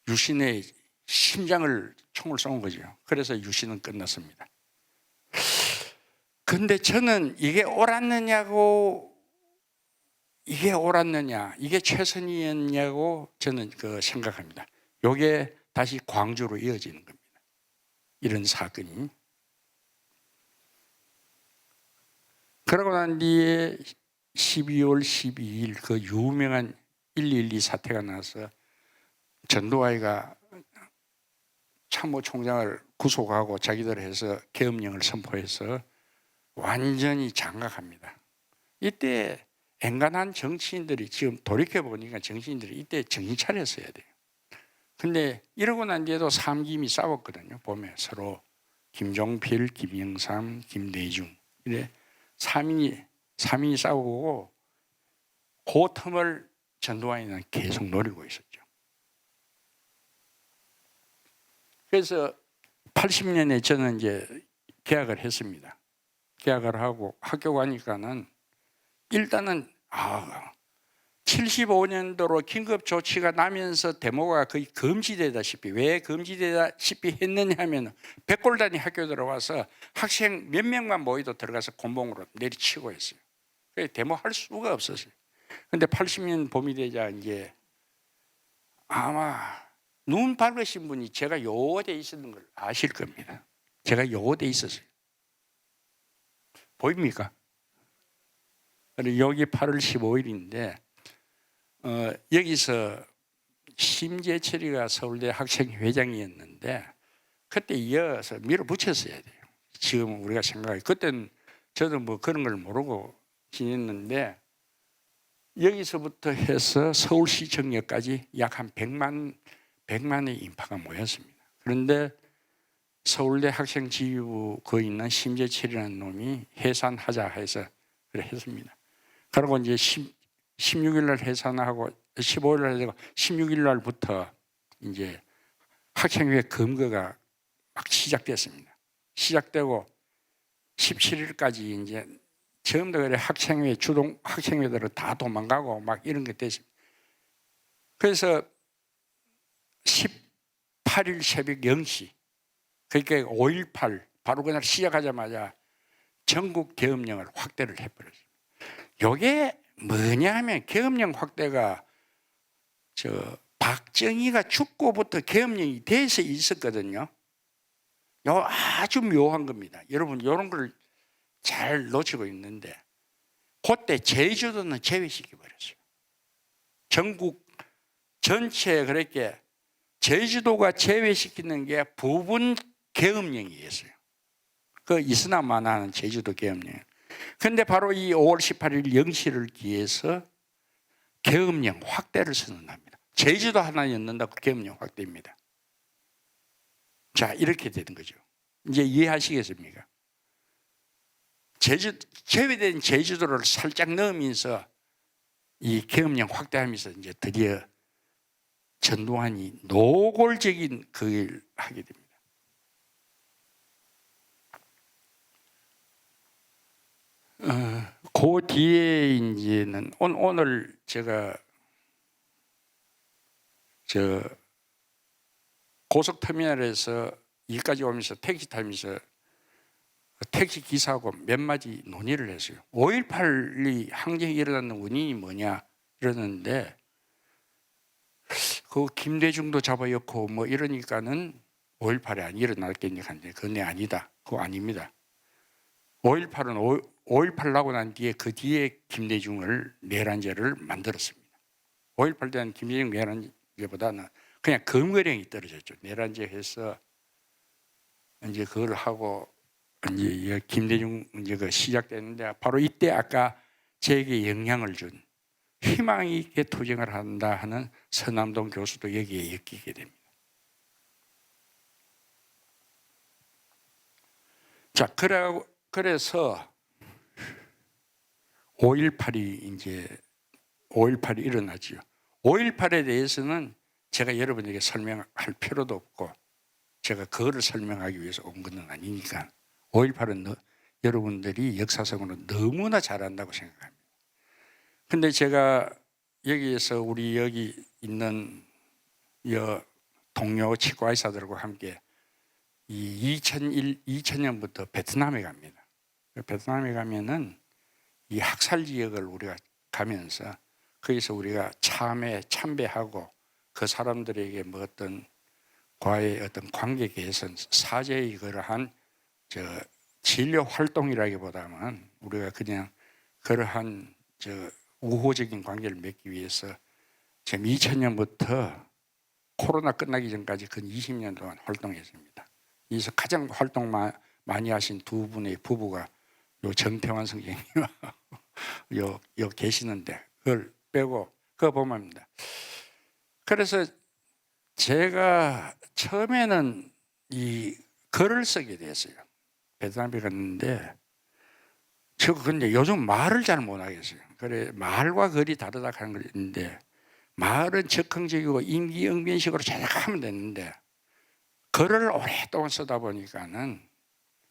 유신의 심장을 총을 쏜 거죠. 그래서 유신은 끝났습니다. 근데 저는 이게 옳았느냐, 이게 최선이었냐고 저는 생각합니다. 이게 다시 광주로 이어지는 겁니다. 이런 사건이. 그러고 난 뒤에 12월 12일 그 유명한 112 사태가 나서 전두환이가 참모총장을 구속하고 자기들 해서 계엄령을 선포해서 완전히 장악합니다. 이때 엔간한 정치인들이 지금 돌이켜보니까 정치인들이 이때 정신 차렸어야 돼요. 근데 이러고 난 뒤에도 삼김이 싸웠거든요. 보면 서로 김종필, 김영삼, 김대중 이래 3인이 싸우고 그 틈을 전두환이는 계속 노리고 있었죠. 그래서 80년에 저는 이제 계약을 했습니다. 계약을 하고 학교 가니까는 일단은 75년도로 긴급 조치가 나면서 데모가 거의 금지되다시피, 왜 금지되다시피 했느냐 하면 백골단이 학교 들어와서 학생 몇 명만 모이도 들어가서 곤봉으로 내리치고 했어요. 그래서 데모할 수가 없었어요. 근데 80년 봄이 되자 이제 아마 눈 밝으신 분이 제가 요ode 있었는 걸 아실 겁니다. 제가 요ode 있었어요. 보입니까? 여기 8월 15일인데 여기서 심재철이가 서울대 학생회장이었는데 그때 이어서 밀어붙였어야 돼요. 지금 우리가 생각해 그때는 저도 뭐 그런 걸 모르고 지냈는데 여기서부터 해서 서울시청역까지 약 한 100만의 인파가 모였습니다. 그런데 서울대 학생지휘부 거기 있는 심재철이라는 놈이 해산하자 해서 그래 했습니다. 그리고 이제 16일 날 해산하고 15일 날 되고 16일 날부터 이제 학생회 검거가 막 시작됐습니다. 시작되고 17일까지 이제 처음부터 그래 학생회 주동 학생회들은 다 도망가고 막 이런 게 됐습니다. 그래서 18일 새벽 0시 그러니까 5.18 바로 그날 시작하자마자 전국 계엄령을 확대를 해버렸습니다. 이게 뭐냐 하면 계엄령 확대가 박정희가 죽고부터 계엄령이 돼서 있었거든요. 요 아주 묘한 겁니다. 여러분 이런 걸 잘 놓치고 있는데 그때 제주도는 제외시켜버렸어요. 전국 전체 그렇게 제주도가 제외시키는 게 부분 계엄령이었어요. 그 있으나마나 하는 제주도 계엄령. 그런데 바로 이 5월 18일 0시를 기해서 계엄령 확대를 선언합니다. 제주도 하나 였는다고 계엄령 확대입니다. 자, 이렇게 되는 거죠. 이제 이해하시겠습니까? 제외된 제주도를 살짝 넣으면서 이 계엄령 확대하면서 이제 드디어 전두환이 노골적인 그 일을 하게 됩니다. 그 뒤에 이제는 오늘 제가 저 고속터미널에서 여기까지 오면서 택시 타면서 택시 기사하고 몇 마디 논의를 했어요. 5.18이 항쟁이 일어나는 원인이 뭐냐 이러는데 그 김대중도 잡아였고 뭐 이러니까는 5.18이 안 일어났겠냐 하는데 그건 아니다. 그거 아닙니다. 5.18은 5.18 나고 난 뒤에 그 뒤에 김대중을 내란죄를 만들었습니다. 5.18 대한 김대중 내란죄보다는 그냥 검거령이 떨어졌죠. 내란죄 해서 이제 그걸 하고 이제 김대중 문제가 시작됐는데 바로 이때 아까 제게 영향을 준 희망 있게 투쟁을 한다 하는 서남동 교수도 여기에 엮이게 됩니다. 자, 그래서 5.18이 일어나죠. 5.18에 대해서는 제가 여러분에게 설명할 필요도 없고 제가 그거를 설명하기 위해서 온 것은 아니니까 5.18은 여러분들이 역사적으로 너무나 잘 안다고 생각합니다. 근데 제가 여기에서 우리 여기 있는 동료 치과의사들과 함께 2000년부터 베트남에 갑니다. 베트남에 가면은 이 학살 지역을 우리가 가면서 거기서 우리가 참배하고 그 사람들에게 뭐 어떤 과의 어떤 관계 개선, 사제의 그러한 진료 활동이라기보다는 우리가 그냥 그러한 우호적인 관계를 맺기 위해서 지금 2000년부터 코로나 끝나기 전까지 근 20년 동안 활동했습니다. 여기서 가장 활동 많이 하신 두 분의 부부가 요 정태환 선생님과 요 계시는데 그걸 빼고 그거 보면입니다. 그래서 제가 처음에는 이 글을 쓰게 됐어요. 베트남에 갔는데 저 근데 요즘 말을 잘 못하겠어요. 그래 말과 글이 다르다 하는 걸 있는데 말은 즉흥적이고 임기응변식으로 제작하면 되는데 글을 오랫동안 쓰다 보니까는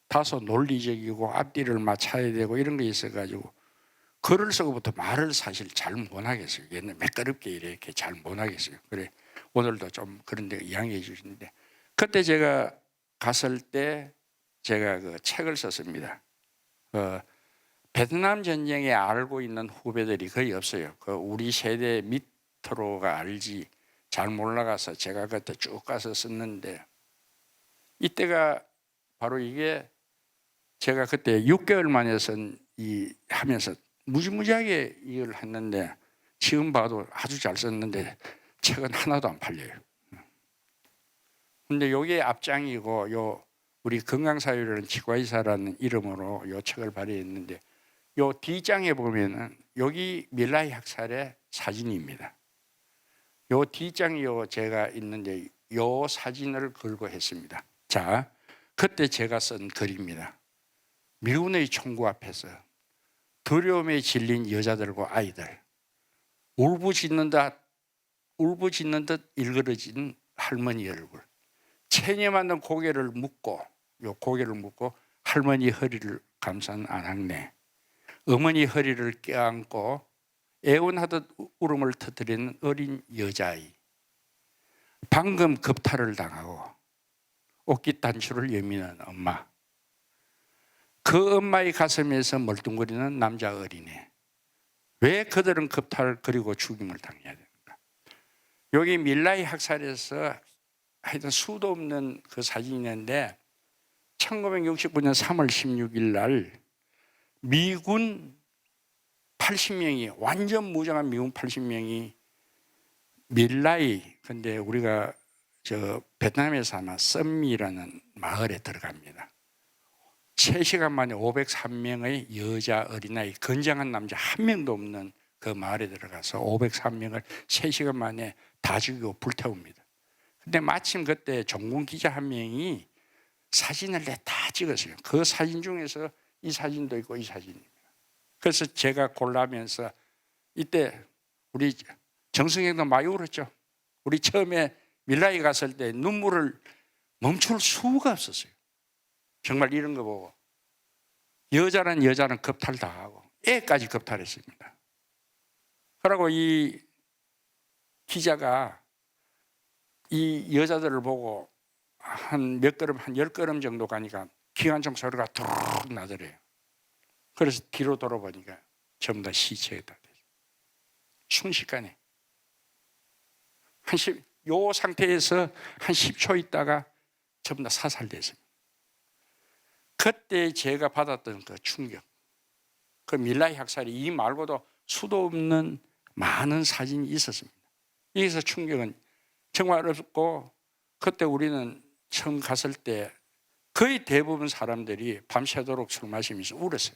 다소 논리적이고 앞뒤를 맞춰야 되고 이런 게 있어가지고 글을 쓰고부터 말을 사실 잘 못하겠어요. 옛날 매끄럽게 이렇게 잘 못하겠어요. 그래 오늘도 좀 그런 데 이야기해 주시는데 그때 제가 갔을 때 제가 그 책을 썼습니다. 베트남 전쟁에 알고 있는 후배들이 거의 없어요. 그 우리 세대 밑으로가 알지 잘 몰라가서 제가 그때 쭉 가서 썼는데 이때가 바로 이게 제가 그때 6개월 만에 하면서 무지무지하게 이걸 했는데 지금 봐도 아주 잘 썼는데 책은 하나도 안 팔려요. 근데 요게 앞장이고 우리 건강사회라는 치과의사라는 이름으로 요 책을 발행했는데 요 뒷장에 보면은 여기 밀라이 학살의 사진입니다. 요 뒷장이 제가 있는데 요 사진을 걸고 했습니다. 자, 그때 제가 쓴 글입니다. 미군의 총구 앞에서 두려움에 질린 여자들과 아이들, 울부짖는 듯 일그러진 할머니 얼굴, 체념하는 고개를 묶고 할머니 허리를 감싼 아낙네, 어머니 허리를 껴안고 애원하듯 울음을 터뜨리는 어린 여자아이, 방금 겁탈을 당하고 옷깃 단추를 여미는 엄마, 그 엄마의 가슴에서 멀뚱거리는 남자 어린애. 왜 그들은 겁탈 그리고 죽임을 당해야 되는가? 여기 밀라이 학살에서 하여튼 수도 없는 그 사진이 있는데 1969년 3월 16일 날 미군 80명이 완전 무장한 미군 80명이 밀라이 근데 우리가 베트남에서 아마 썸미라는 마을에 들어갑니다. 3시간 만에 503명의 여자 어린아이 건장한 남자 한 명도 없는 그 마을에 들어가서 503명을 3시간 만에 다 죽이고 불태웁니다. 근데 마침 그때 종군 기자 한 명이 사진을 다 찍었어요. 그 사진 중에서 이 사진도 있고 이 사진입니다. 그래서 제가 골라면서 이때 우리 정승영도 많이 울었죠. 우리 처음에 밀라이 갔을 때 눈물을 멈출 수가 없었어요. 정말 이런 거 보고 여자는 겁탈 다 하고 애까지 겁탈했습니다. 그러고 이 기자가 이 여자들을 보고 한 몇 걸음, 한 10걸음 정도 가니까 기관총 소리가 두룩 나더래요. 그래서 뒤로 돌아보니까 전부 다 시체가 다 됐어요. 순식간에. 요 상태에서 한 10초 있다가 전부 다 사살됐습니다. 그때 제가 받았던 그 충격, 그 밀라이 학살이 이 말고도 수도 없는 많은 사진이 있었습니다. 여기서 충격은 정말 어렵고, 그때 우리는 처음 갔을 때 거의 대부분 사람들이 밤새도록 술 마시면서 울었어요.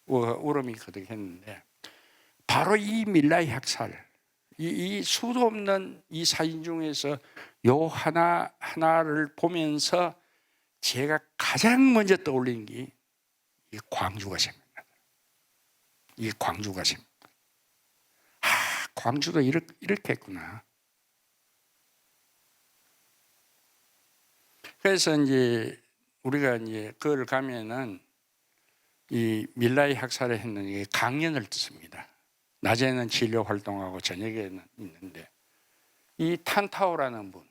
울음이 거득했는데, 바로 이 밀라이 학살, 이 수도 없는 이 사진 중에서 요 하나를 보면서 제가 가장 먼저 떠올린 게 이 광주가 생각나요. 이 광주가 생각나요. 광주도 이렇게 했구나. 그래서 이제 우리가 이제 그걸 가면은 이 밀라이 학살을 했는 강연을 듣습니다. 낮에는 진료 활동하고 저녁에는 있는데, 이 탄타오라는 분,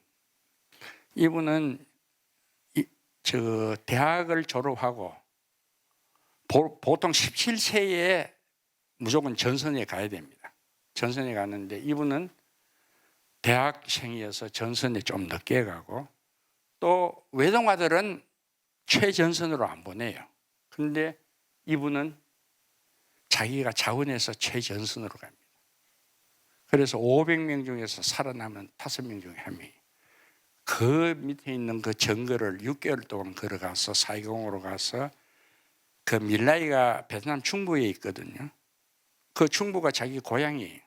이분은 대학을 졸업하고 보통 17세에 무조건 전선에 가야 됩니다. 전선에 가는데 이분은 대학생이어서 전선에 좀 늦게 가고, 또 외동아들은 최전선으로 안 보내요. 그런데 이분은 자기가 자원해서 최전선으로 갑니다. 그래서 500명 중에서 살아남은 5명 중에 1명이 그 밑에 있는 그 정글을 6개월 동안 걸어가서 사이공으로 가서, 그 밀라이가 베트남 중부에 있거든요. 그 중부가 자기 고향이에요.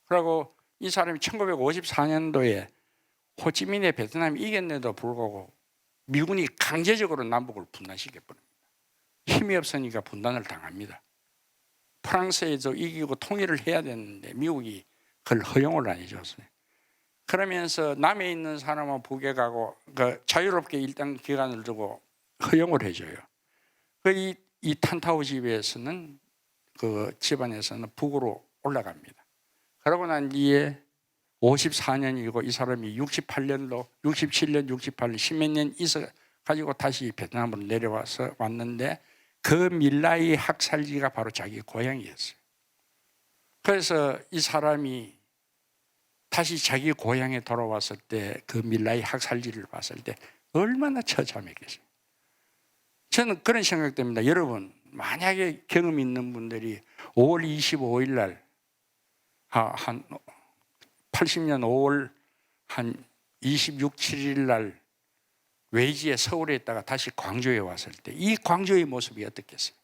그리고 이 사람이 1954년도에 호치민의 베트남이 이겼는데도 불구하고 미군이 강제적으로 남북을 분단시켜버립니다. 힘이 없으니까 분단을 당합니다. 프랑스에도 이기고 통일을 해야 되는데 미국이 그걸 허용을 안 해줬어요. 그러면서 남에 있는 사람은 북에 가고, 그 자유롭게 일단 기간을 두고 허용을 해줘요. 이 탄타오 집에서는, 그 집안에서는 북으로 올라갑니다. 그러고 난 뒤에 54년이고 이 사람이 68년도, 67년, 68년, 10몇 년 있어 가지고 다시 베트남으로 내려와서 왔는데, 그 밀라이 학살지가 바로 자기 고향이었어요. 그래서 이 사람이 다시 자기 고향에 돌아왔을 때 그 밀라이 학살지를 봤을 때 얼마나 처참했겠어요. 저는 그런 생각됩니다. 여러분, 만약에 경험 있는 분들이 5월 25일 날, 한 80년 5월 한 26, 7일 날 외지에 서울에 있다가 다시 광주에 왔을 때 이 광주의 모습이 어떻겠어요?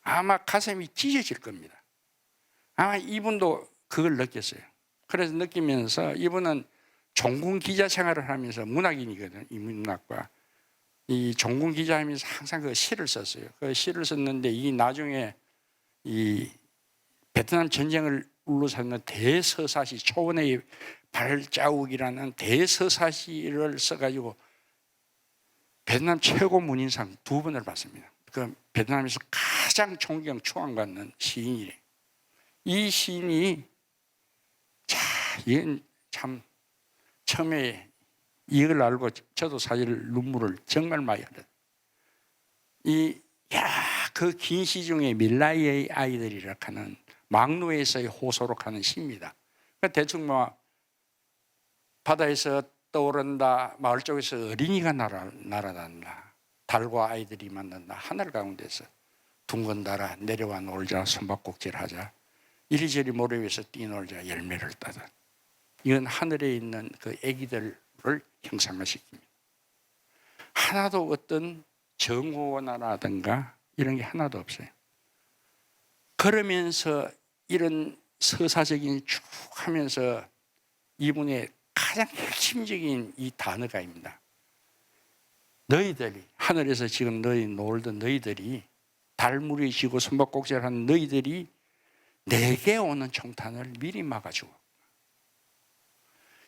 아마 가슴이 찢어질 겁니다. 아마 이분도 그걸 느꼈어요. 그래서 느끼면서, 이분은 종군 기자 생활을 하면서 문학인이거든요. 인문학과. 이 종군 기자 하면서 항상 그 시를 썼어요. 그 시를 썼는데, 이 나중에 이 베트남 전쟁을 울러서는 대서사시, 초원의 발자국이라는 대서사시를 써가지고 베트남 최고 문인상 2번을 받습니다. 그 베트남에서 가장 존경, 추앙받는 시인이래요. 이 시인이, 이건 참, 처음에 이걸 알고 저도 사실 눈물을 정말 많이 흘렸어요. 그 긴 시 중에 밀라이의 아이들이라 하는 막루에서의 호소로 가는 시입니다. 대충 뭐 바다에서 떠오른다, 마을 쪽에서 어린이가 날아단다, 달과 아이들이 만난다, 하늘 가운데서 둥근 달아 내려와 놀자, 숨바꼭질하자, 이리저리 모래 위에서 뛰놀자, 열매를 따다. 이건 하늘에 있는 그 아기들을 형상화시킵니다. 하나도 어떤 정오원화라든가 이런 게 하나도 없어요. 그러면서 이런 서사적인 쭉 하면서 이분의 가장 핵심적인 이 단어가입니다. 너희들이, 하늘에서 지금 너희 놀던 너희들이, 달무리 지고 숨바꼭질하는 너희들이 내게 오는 총탄을 미리 막아주고,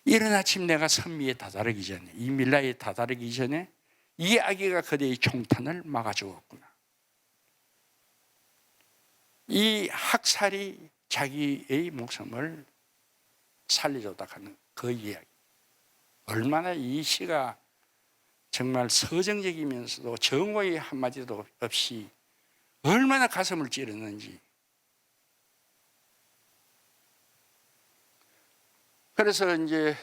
이른 아침 내가 선미에 다다르기 전에, 이 밀라에 다다르기 전에 이 아기가 그대의 총탄을 막아주었구나. 이 학살이 자기의 목숨을 살려줬다 하는 그 이야기. 얼마나 이 시가 정말 서정적이면서도 정오의 한마디도 없이 얼마나 가슴을 찌르는지. 그래서 이제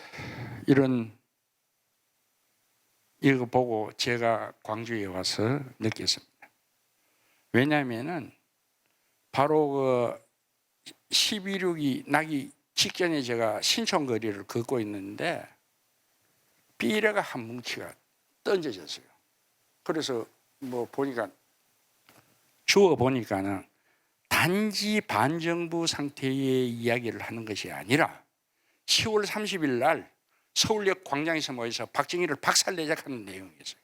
이거 보고 제가 광주에 와서 느꼈습니다. 왜냐하면은 바로 그 12.6이 나기 직전에 제가 신촌거리를 걷고 있는데 비례가 한 뭉치가 던져졌어요. 그래서 뭐 보니까 주워 보니까는 단지 반정부 상태의 이야기를 하는 것이 아니라 10월 30일 날 서울역 광장에서 모여서 박정희를 박살내자하는 내용이었어요.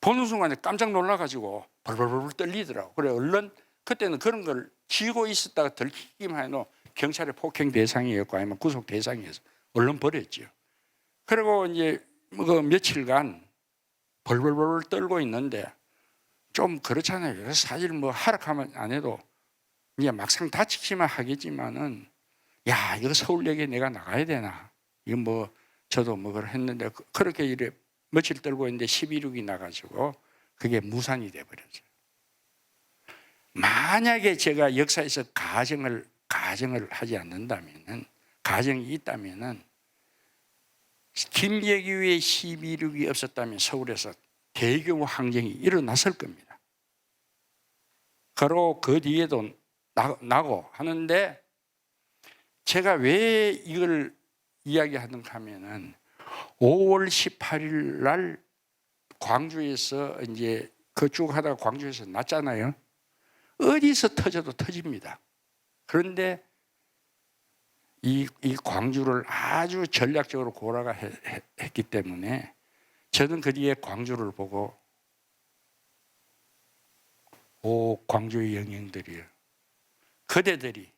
보는 순간에 깜짝 놀라가지고 벌벌벌 떨리더라고. 그래 얼른 그때는 그런 걸 쥐고 있었다가 들키기만 해도 경찰의 폭행 대상이었고 아니면 구속 대상이어서 얼른 버렸죠. 그리고 이제 그 며칠간 벌벌벌 떨고 있는데 좀 그렇잖아요. 사실 뭐 하락하면 안 해도 이제 막상 다치기만 하겠지만은 야 이거 서울역에 내가 나가야 되나? 이건 뭐 저도 뭐 그걸 했는데 그렇게 이래 며칠 떨고 있는데 12.6이 나가지고 그게 무산이 돼버렸어요. 만약에 제가 역사에서 가정을 하지 않는다면은 가정이 있다면은 김재규의 12.6이 없었다면 서울에서 대규모 항쟁이 일어났을 겁니다. 그리고 그 뒤에도 나고 하는데 제가 왜 이걸 이야기하는가 하면은 5월 18일 날 광주에서 이제 그 쭉 하다가 광주에서 났잖아요. 어디서 터져도 터집니다. 그런데 이 광주를 아주 전략적으로 고라가 했기 때문에 저는 그 뒤에 광주를 보고 광주의 영령들이요. 그대들이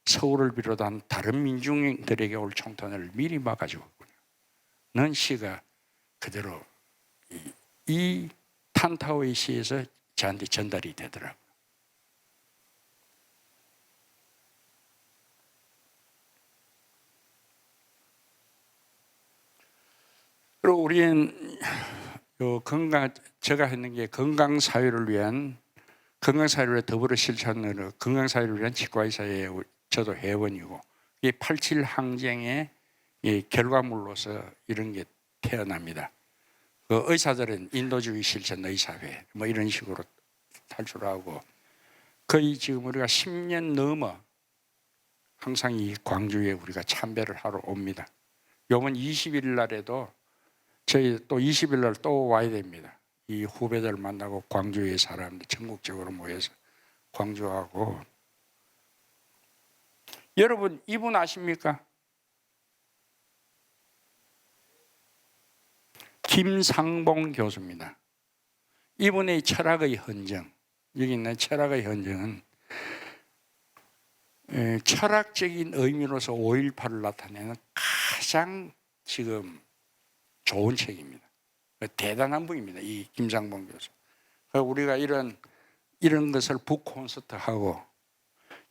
서울을 비롯한 다른 민중들에게 올 총탄을 미리 막아주었군요. 는 시가 그대로 이 탄타오의 시에서 저한테 전달이 되더라고요. 그리고 우리는 제가 했는 게 건강사회를 위한 건강사회를 더불어 실천하는 건강사회를 위한 치과의사회 저도 회원이고 이 87 항쟁의 결과물로서 이런 게 태어납니다. 그 의사들은 인도주의 실천 의사회 뭐 이런 식으로 탈출하고 거의 지금 우리가 10년 넘어 항상 이 광주에 우리가 참배를 하러 옵니다. 이번 20일 날에도 저희 또 20일 날 또 와야 됩니다. 이 후배들 만나고 광주의 사람들 전국적으로 모여서 광주하고 여러분 이분 아십니까? 김상봉 교수입니다. 이분의 철학의 헌정, 여기 있는 철학의 헌정은 철학적인 의미로서 5.18을 나타내는 가장 지금 좋은 책입니다. 대단한 분입니다. 이 김상봉 교수. 우리가 이런 것을 북콘서트하고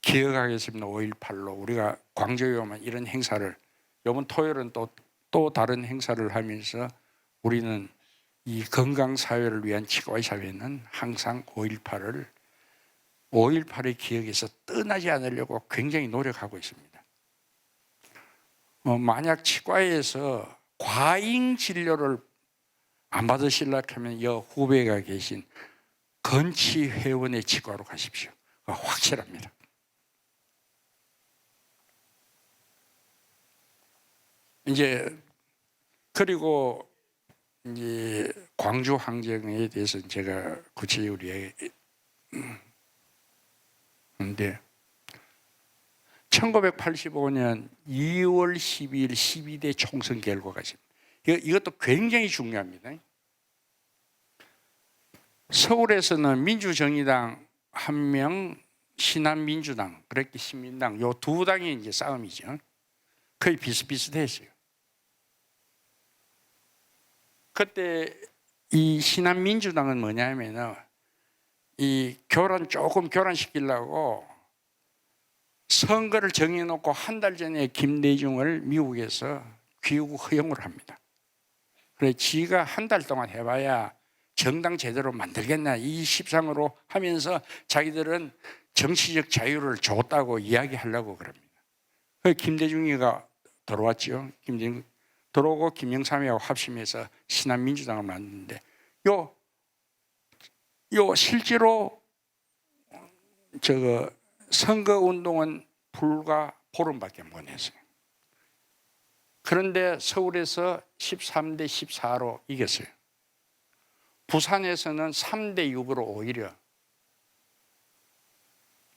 기억하겠습니다. 5.18로 우리가 광주에 오면 이런 행사를 이번 토요일은 또 다른 행사를 하면서 우리는 이 건강사회를 위한 치과의사회는 항상 5.18의 기억에서 떠나지 않으려고 굉장히 노력하고 있습니다. 만약 치과에서 과잉 진료를 안 받으시려고 하면 여 후배가 계신 건치회원의 치과로 가십시오. 확실합니다. 이제 그리고 이제 광주 항쟁에 대해서 제가 구체적으로 얘기했는데 1985년 2월 12일 12대 총선 결과가 있습니다. 이것도 굉장히 중요합니다. 서울에서는 민주정의당 1명, 신한민주당, 그렇게 신민당 요 두 당이 이제 싸움이죠. 거의 비슷비슷했어요. 그때 이 신한민주당은 뭐냐면은 이 조금 교란시키려고 선거를 정해놓고 한 달 전에 김대중을 미국에서 귀국 허용을 합니다. 그래 지가 한 달 동안 해봐야 정당 제대로 만들겠나 이 십상으로 하면서 자기들은 정치적 자유를 줬다고 이야기하려고 그럽니다. 그래서 김대중이가 들어왔죠. 김대중 들어오고 김영삼이하고 합심해서 신한민주당을 만드는데 요 실제로 저거 선거운동은 불과 보름밖에 못 했어요. 그런데 서울에서 13대 14로 이겼어요. 부산에서는 3대 6으로 오히려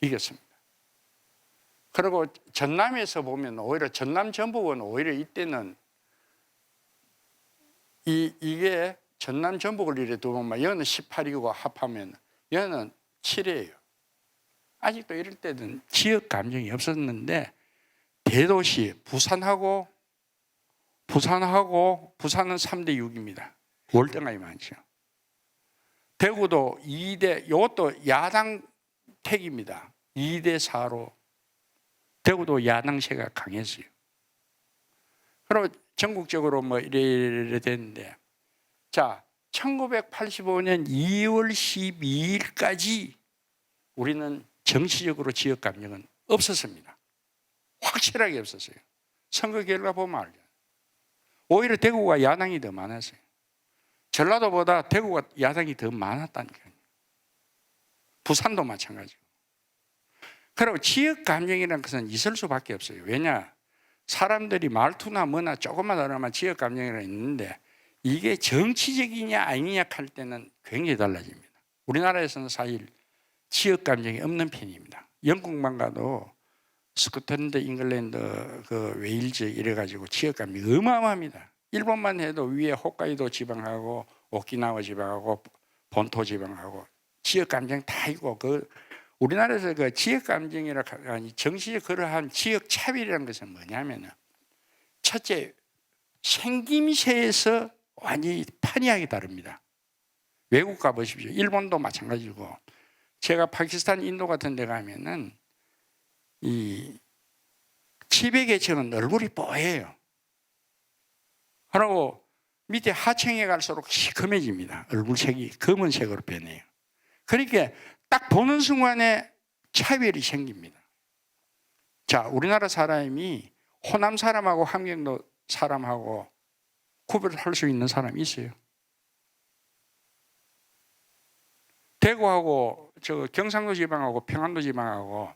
이겼습니다. 그리고 전남에서 보면 오히려 전남 전북은 오히려 이때는 이게 전남 전북을 이래 두면 여는 18이고 합하면 여는 7이에요. 아직도 이럴 때는 지역 감정이 없었는데 대도시 부산은 3대 6입니다. 월등하게 많죠. 대구도 2대 이것도 야당 택입니다. 2대 4로 대구도 야당세가 강했어요. 그리고 전국적으로 뭐 이래 됐는데 자 1985년 2월 12일까지 우리는 정치적으로 지역 감정은 없었습니다. 확실하게 없었어요. 선거 결과 보면 알죠. 오히려 대구가 야당이 더 많았어요. 전라도보다 대구가 야당이 더 많았다니까요. 부산도 마찬가지고. 그리고 지역 감정이라는 것은 있을 수밖에 없어요. 왜냐? 사람들이 말투나 뭐나 조금만 알아만 지역 감정이 있는데 이게 정치적이냐 아니냐 할 때는 굉장히 달라집니다. 우리나라에서는 사실 지역 감정이 없는 편입니다. 영국만 가도 스코틀랜드, 잉글랜드, 그 웨일즈 이래가지고 지역 감정이 어마어마합니다. 일본만 해도 위에 홋카이도 지방하고 오키나와 지방하고 본토 지방하고 지역 감정 다 있고 그 우리나라에서 그 지역 감정이라 아니 정치적 그러한 지역 차별이라는 것은 뭐냐면은 첫째 생김새에서 완전히 판이하게 다릅니다. 외국 가 보십시오. 일본도 마찬가지고 제가 파키스탄, 인도 같은 데 가면은 이 티베계층은 얼굴이 뽀해요. 그리고 밑에 하층에 갈수록 시커매집니다. 얼굴색이 검은색으로 변해요. 그러니까 딱 보는 순간에 차별이 생깁니다. 자, 우리나라 사람이 호남 사람하고 함경도 사람하고 구별할 수 있는 사람이 있어요. 대구하고 저 경상도 지방하고 평안도 지방하고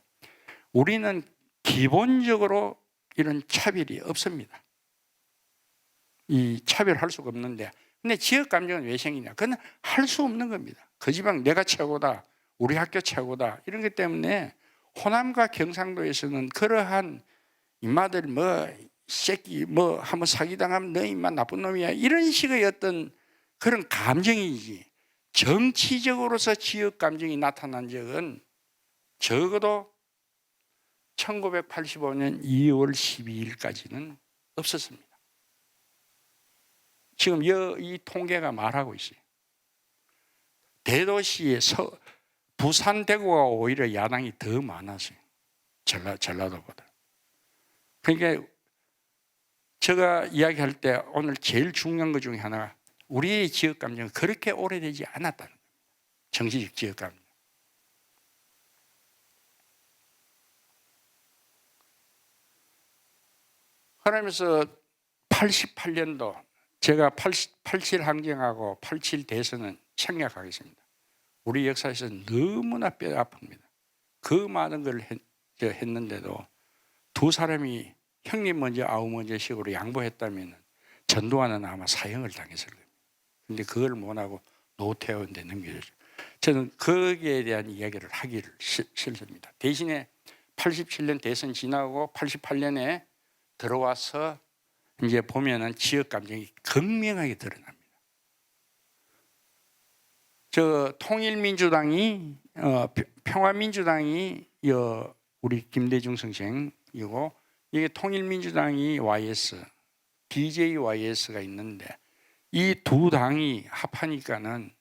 우리는 기본적으로 이런 차별이 없습니다. 이 차별할 수가 없는데 근데 지역 감정은 왜 생기냐? 그건 할 수 없는 겁니다. 그 지방 내가 최고다. 우리 학교 최고다. 이런 것 때문에 호남과 경상도에서는 그러한 인마들 뭐 새끼 뭐 한번 사기당하면 너 인마 나쁜 놈이야. 이런 식의 어떤 그런 감정이지 정치적으로서 지역 감정이 나타난 적은 적어도 1985년 2월 12일까지는 없었습니다. 지금 이 통계가 말하고 있어요. 대도시에서 부산, 대구가 오히려 야당이 더 많았어요. 전라도보다. 그러니까 제가 이야기할 때 오늘 제일 중요한 것 중에 하나가 우리의 지역 감정은 그렇게 오래되지 않았다는 겁니다. 정치적 지역 감정. 그러면서 88년도 제가 87 항쟁하고 87 대선은 생략하겠습니다. 우리 역사에서 너무나 뼈 아픕니다. 그 많은 걸 했는데도 두 사람이 형님 먼저 아우 먼저 식으로 양보했다면 전두환은 아마 사형을 당했을 겁니다. 그런데 그걸 못하고 노태우한테 넘겨줬죠. 저는 거기에 대한 이야기를 하기를 싫습니다. 대신에 87년 대선 지나고 88년에 들어와서 이제 보면은 지역 감정이 극명하게 드러납니다. 저 통일민주당이 평화민주당이 우리 김대중 선생이고 이게 통일민주당이 YS, DJYS가 있는데 이 두 당이 합하니까는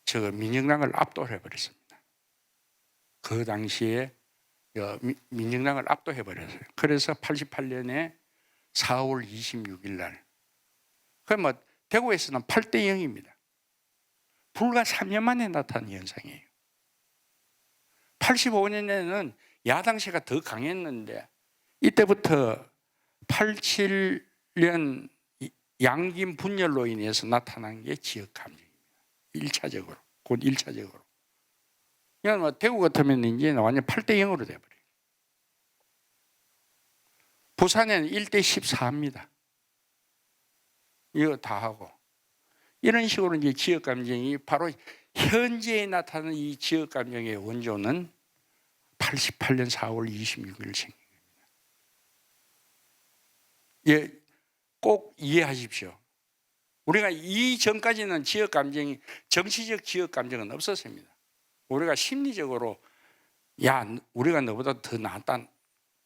저 민정당을 압도해 버렸습니다. 그 당시에 민정당을 압도해 버렸어요. 그래서 88년에 4월 26일 날, 뭐 대구에서는 8대 0입니다. 불과 3년 만에 나타난 현상이에요. 85년에는 야당세가 더 강했는데 이때부터 87년 양김 분열로 인해서 나타난 게 지역 감정입니다. 1차적으로, 곧 1차적으로. 그냥 뭐 대구 같으면 이제 완전 8대 0으로 돼버려요. 부산에는 1대 14입니다. 이거 다 하고. 이런 식으로 이제 지역 감정이 바로 현재에 나타나는 이 지역 감정의 원조는 88년 4월 26일 생입니다. 예, 꼭 이해하십시오. 우리가 이전까지는 지역 감정이, 정치적 지역 감정은 없었습니다. 우리가 심리적으로 야, 우리가 너보다 더 낫다,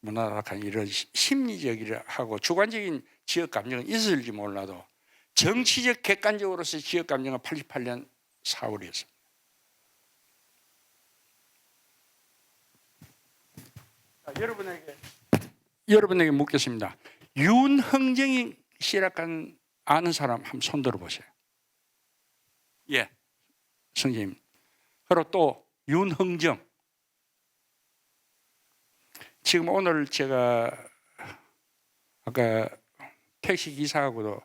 문화락한 이런 심리적이라고 주관적인 지역 감정은 있을지 몰라도 정치적 객관적으로서 지역 감정은 88년 4월이었습니다. 여러분에게 묻겠습니다. 윤흥정이 씨라는 아는 사람 한번 손 들어보세요. 예, 선생님. 그리고 또 윤흥정. 지금 오늘 제가 아까 택시 기사하고도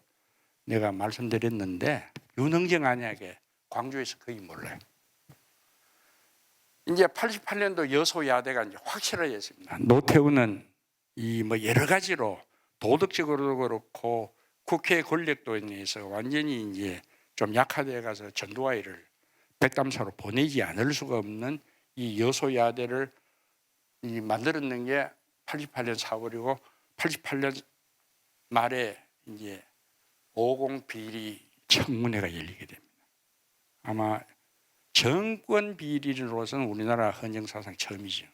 내가 말씀드렸는데 윤흥정 아니야게 광주에서 거의 몰라요. 이제 88년도 여소야대가 이제 확실해졌습니다. 노태우는 이 뭐 여러 가지로 도덕적으로도 그렇고 국회 권력도 인해서 완전히 이제 좀 약화되어 가서 전두환을 백담사로 보내지 않을 수가 없는 이 여소야대를 만들어낸 게 88년 4월이고 88년 말에 이제 50 비리 청문회가 열리게 됩니다. 아마 정권 비리로서는 우리나라 헌정사상 처음이죠.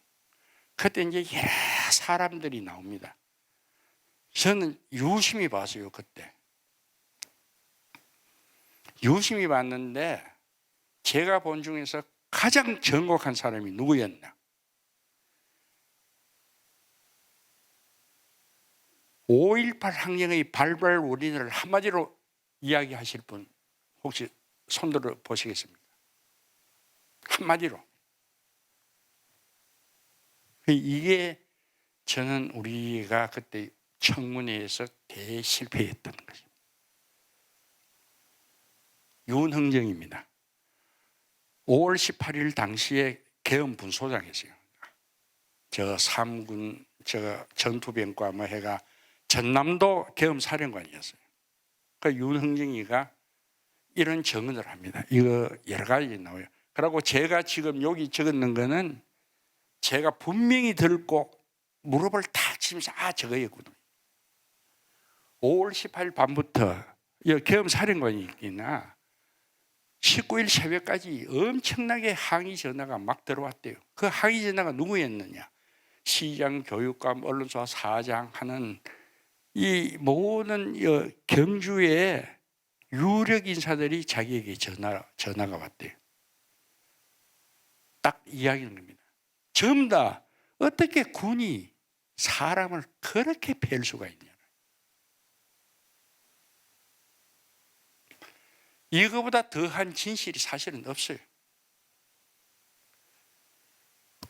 그때 이제 여러 사람들이 나옵니다. 저는 유심히 봤어요. 그때 유심히 봤는데 제가 본 중에서 가장 정곡한 사람이 누구였나? 5.18 항쟁의 발발 원인을 한마디로 이야기하실 분 혹시 손들어 보시겠습니까? 한마디로. 이게 저는 우리가 그때 청문회에서 대실패했던 것입니다. 윤흥정입니다. 5월 18일 당시에 계엄 분소장이었어요. 저 3군 저 전투병과 뭐 해가 전남도 계엄 사령관이었어요. 그 윤흥정이가 이런 증언을 합니다. 이거 여러 가지 나와요. 그리고 제가 지금 여기 적었는 거는 제가 분명히 들고 무릎을 탁 치면서 저거였거든요. 5월 18일 밤부터 계엄 사령관이 있기나 19일 새벽까지 엄청나게 항의 전화가 막 들어왔대요. 그 항의 전화가 누구였느냐? 시장, 교육감, 언론사 사장 하는 이 모든 경주의 유력 인사들이 자기에게 전화가 왔대요. 딱 이야기하는 겁니다. 전부 다 어떻게 군이 사람을 그렇게 팰 수가 있냐. 이거보다 더한 진실이 사실은 없어요.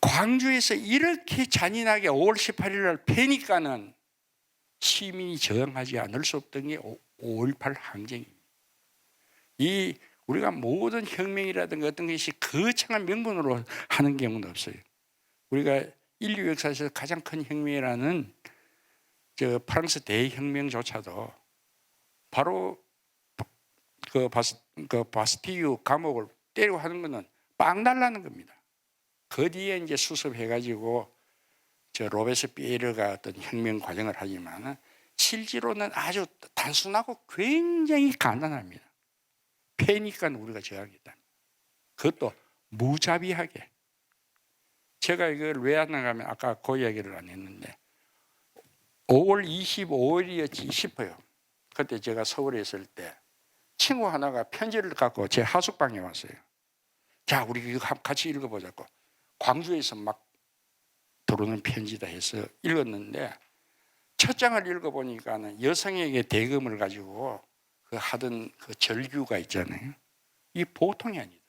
광주에서 이렇게 잔인하게 5월 18일 날 패니까는 시민이 저항하지 않을 수 없던 게 5.18 항쟁입니다. 우리가 모든 혁명이라든가 어떤 것이 거창한 명분으로 하는 경우는 없어요. 우리가 인류 역사에서 가장 큰 혁명이라는 저 프랑스 대혁명조차도 바로 그 바스티유 감옥을 때리고 하는 것은 빵 달라는 겁니다. 그 뒤에 이제 수습해가지고 저 로베스피에르가 어떤 혁명 과정을 하지만 실제로는 아주 단순하고 굉장히 간단합니다. 패니까 우리가 저하겠다. 그것도 무자비하게. 제가 이걸 왜 안 나가면 아까 그 이야기를 안 했는데 5월 25일이었지 싶어요. 그때 제가 서울에 있을 때 친구 하나가 편지를 갖고 제 하숙방에 왔어요. 자, 우리 이거 같이 읽어보자고. 광주에서 막 들어오는 편지다 해서 읽었는데 첫 장을 읽어보니까는 여성에게 대금을 가지고 그 하던 그 절규가 있잖아요. 이 보통이 아니더라고요.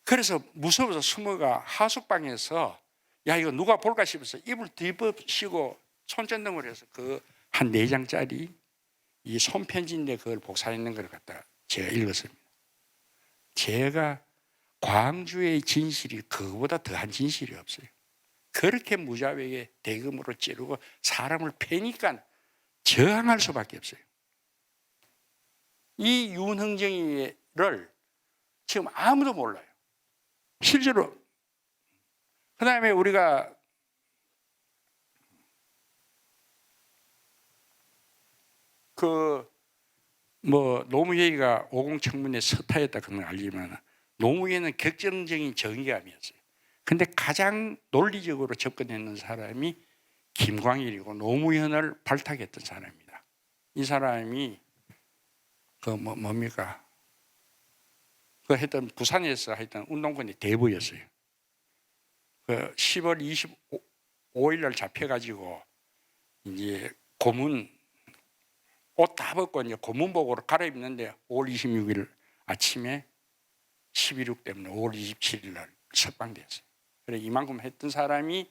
그래서 무서워서 숨어가 하숙방에서 야 이거 누가 볼까 싶어서 이불 뒤덮시고 손전등을 해서 그 한 4장짜리 이 손편지인데 그걸 복사했는 걸 갖다 제가 읽었습니다. 제가 광주의 진실이 그거보다 더한 진실이 없어요. 그렇게 무자비하게 대금으로 찌르고 사람을 패니까 저항할 수밖에 없어요. 이 윤흥정이를 지금 아무도 몰라요. 실제로 그 다음에 우리가 노무현이가 50청문회 서타였다 그런 걸 알지만 노무현은 격정적인 정의감이었어요. 근데 가장 논리적으로 접근했는 사람이 김광일이고 노무현을 발탁했던 사람입니다. 이 사람이 뭡니까? 그 했던 부산에서 했던 운동권의 대부였어요. 그 10월 25일 날 잡혀가지고 이제 고문 옷 다 벗고 이제 고문복으로 갈아입는데 5월 26일 아침에 11.6 때문에 5월 27일 날 석방됐어요. 그래 이만큼 했던 사람이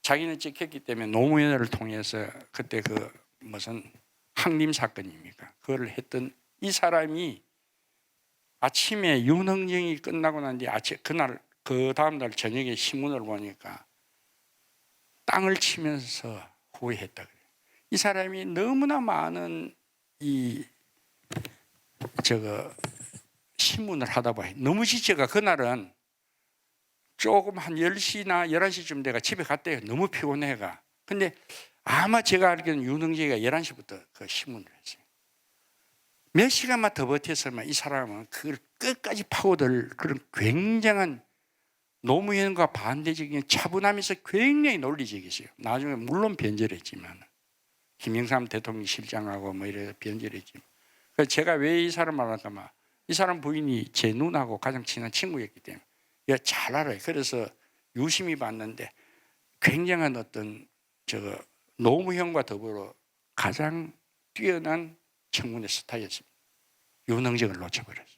자기는 찍혔기 때문에 노무현을 통해서 그때 그 무슨 항림 사건입니까? 그걸 했던 이 사람이 아침에 윤흥정이 끝나고 난 뒤에 그날 그 다음 날 저녁에 신문을 보니까 땅을 치면서 후회했다 그래요. 이 사람이 너무나 많은 신문을 하다 보니 너무 지쳐가 그날은 조금 한 10시나 11시쯤 돼가 집에 갔대요. 너무 피곤해가. 근데 아마 제가 알기로는 윤흥정이가 11시부터 그 신문을 했어요. 몇 시간만 더 버텼으면 이 사람은 그걸 끝까지 파고들 그런 굉장한 노무현과 반대적인 차분하면서 굉장히 논리적이었어요. 나중에 물론 변절했지만 김영삼 대통령 실장하고 이래 변절했지만 그래서 제가 왜 이 사람 말할까만 이 사람 부인이 제 누나하고 가장 친한 친구였기 때문에 잘 알아요. 그래서 유심히 봤는데 굉장한 어떤 노무현과 더불어 가장 뛰어난 청문회 스타였습니다. 윤흥정을 놓쳐버렸어요.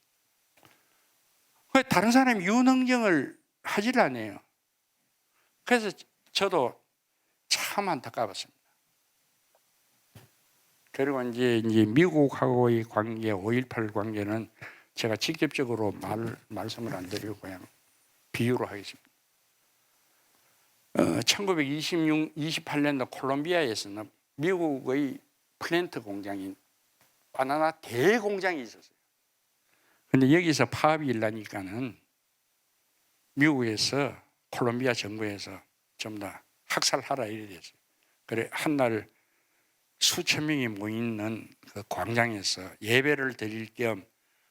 다른 사람이 윤흥정을 하질 않아요. 그래서 저도 참 안타까웠습니다. 그리고 이제 미국하고의 관계, 5.18 관계는 제가 직접적으로 말씀을 안 드리고 그냥 비유로 하겠습니다. 1928년도 콜롬비아에서는 미국의 플랜트 공장인 바나나 대공장이 있었어요. 근데 여기서 파업이 일어나니까는 미국에서 콜롬비아 정부에서 좀 더 학살하라 이래 됐어요. 그래 한날 수천 명이 모이는 그 광장에서 예배를 드릴 겸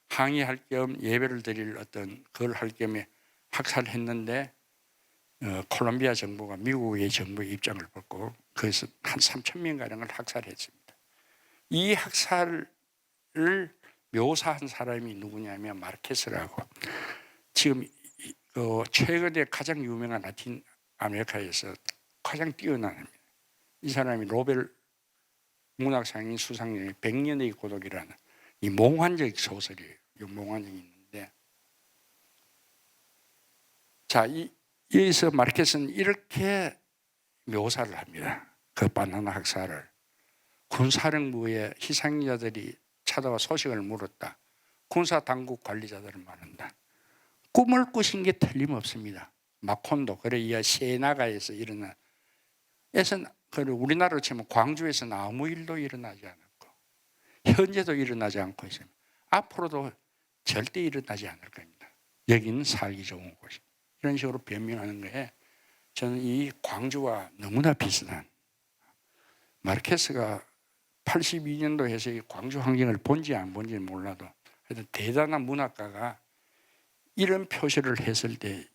항의할 겸 예배를 드릴 어떤 그걸 할 겸에 학살했는데 콜롬비아 정부가 미국의 정부의 입장을 받고 그래서 한 3천 명 가량을 학살했습니다. 이 학살을 묘사한 사람이 누구냐면 마르케스라고 지금 최근에 가장 유명한 라틴 아메리카에서 가장 뛰어난 이 사람이 노벨 문학상의 수상자의 100년의 고독이라는 이 몽환적 소설이에요. 이 몽환적이 있는데 자, 여기서 마르케스는 이렇게 묘사를 합니다. 그 바나나 학살을 군사령부의 희생자들이 찾아와 소식을 물었다. 군사당국 관리자들을 말한다. 꿈을 꾸신 게 틀림없습니다. 마콘도 그래 이 세나가에서 일어난 우리나라로 치면 광주에서는 아무 일도 일어나지 않았고 현재도 일어나지 않고 있습니다. 앞으로도 절대 일어나지 않을 겁니다. 여기는 살기 좋은 곳이 이런 식으로 변명하는 거에 저는 이 광주와 너무나 비슷한 마르케스가 82년도 해서 이 광주 환경을 본지 안 본지 몰라도 하여튼 대단한 문학가가 이런 표시를 했을 때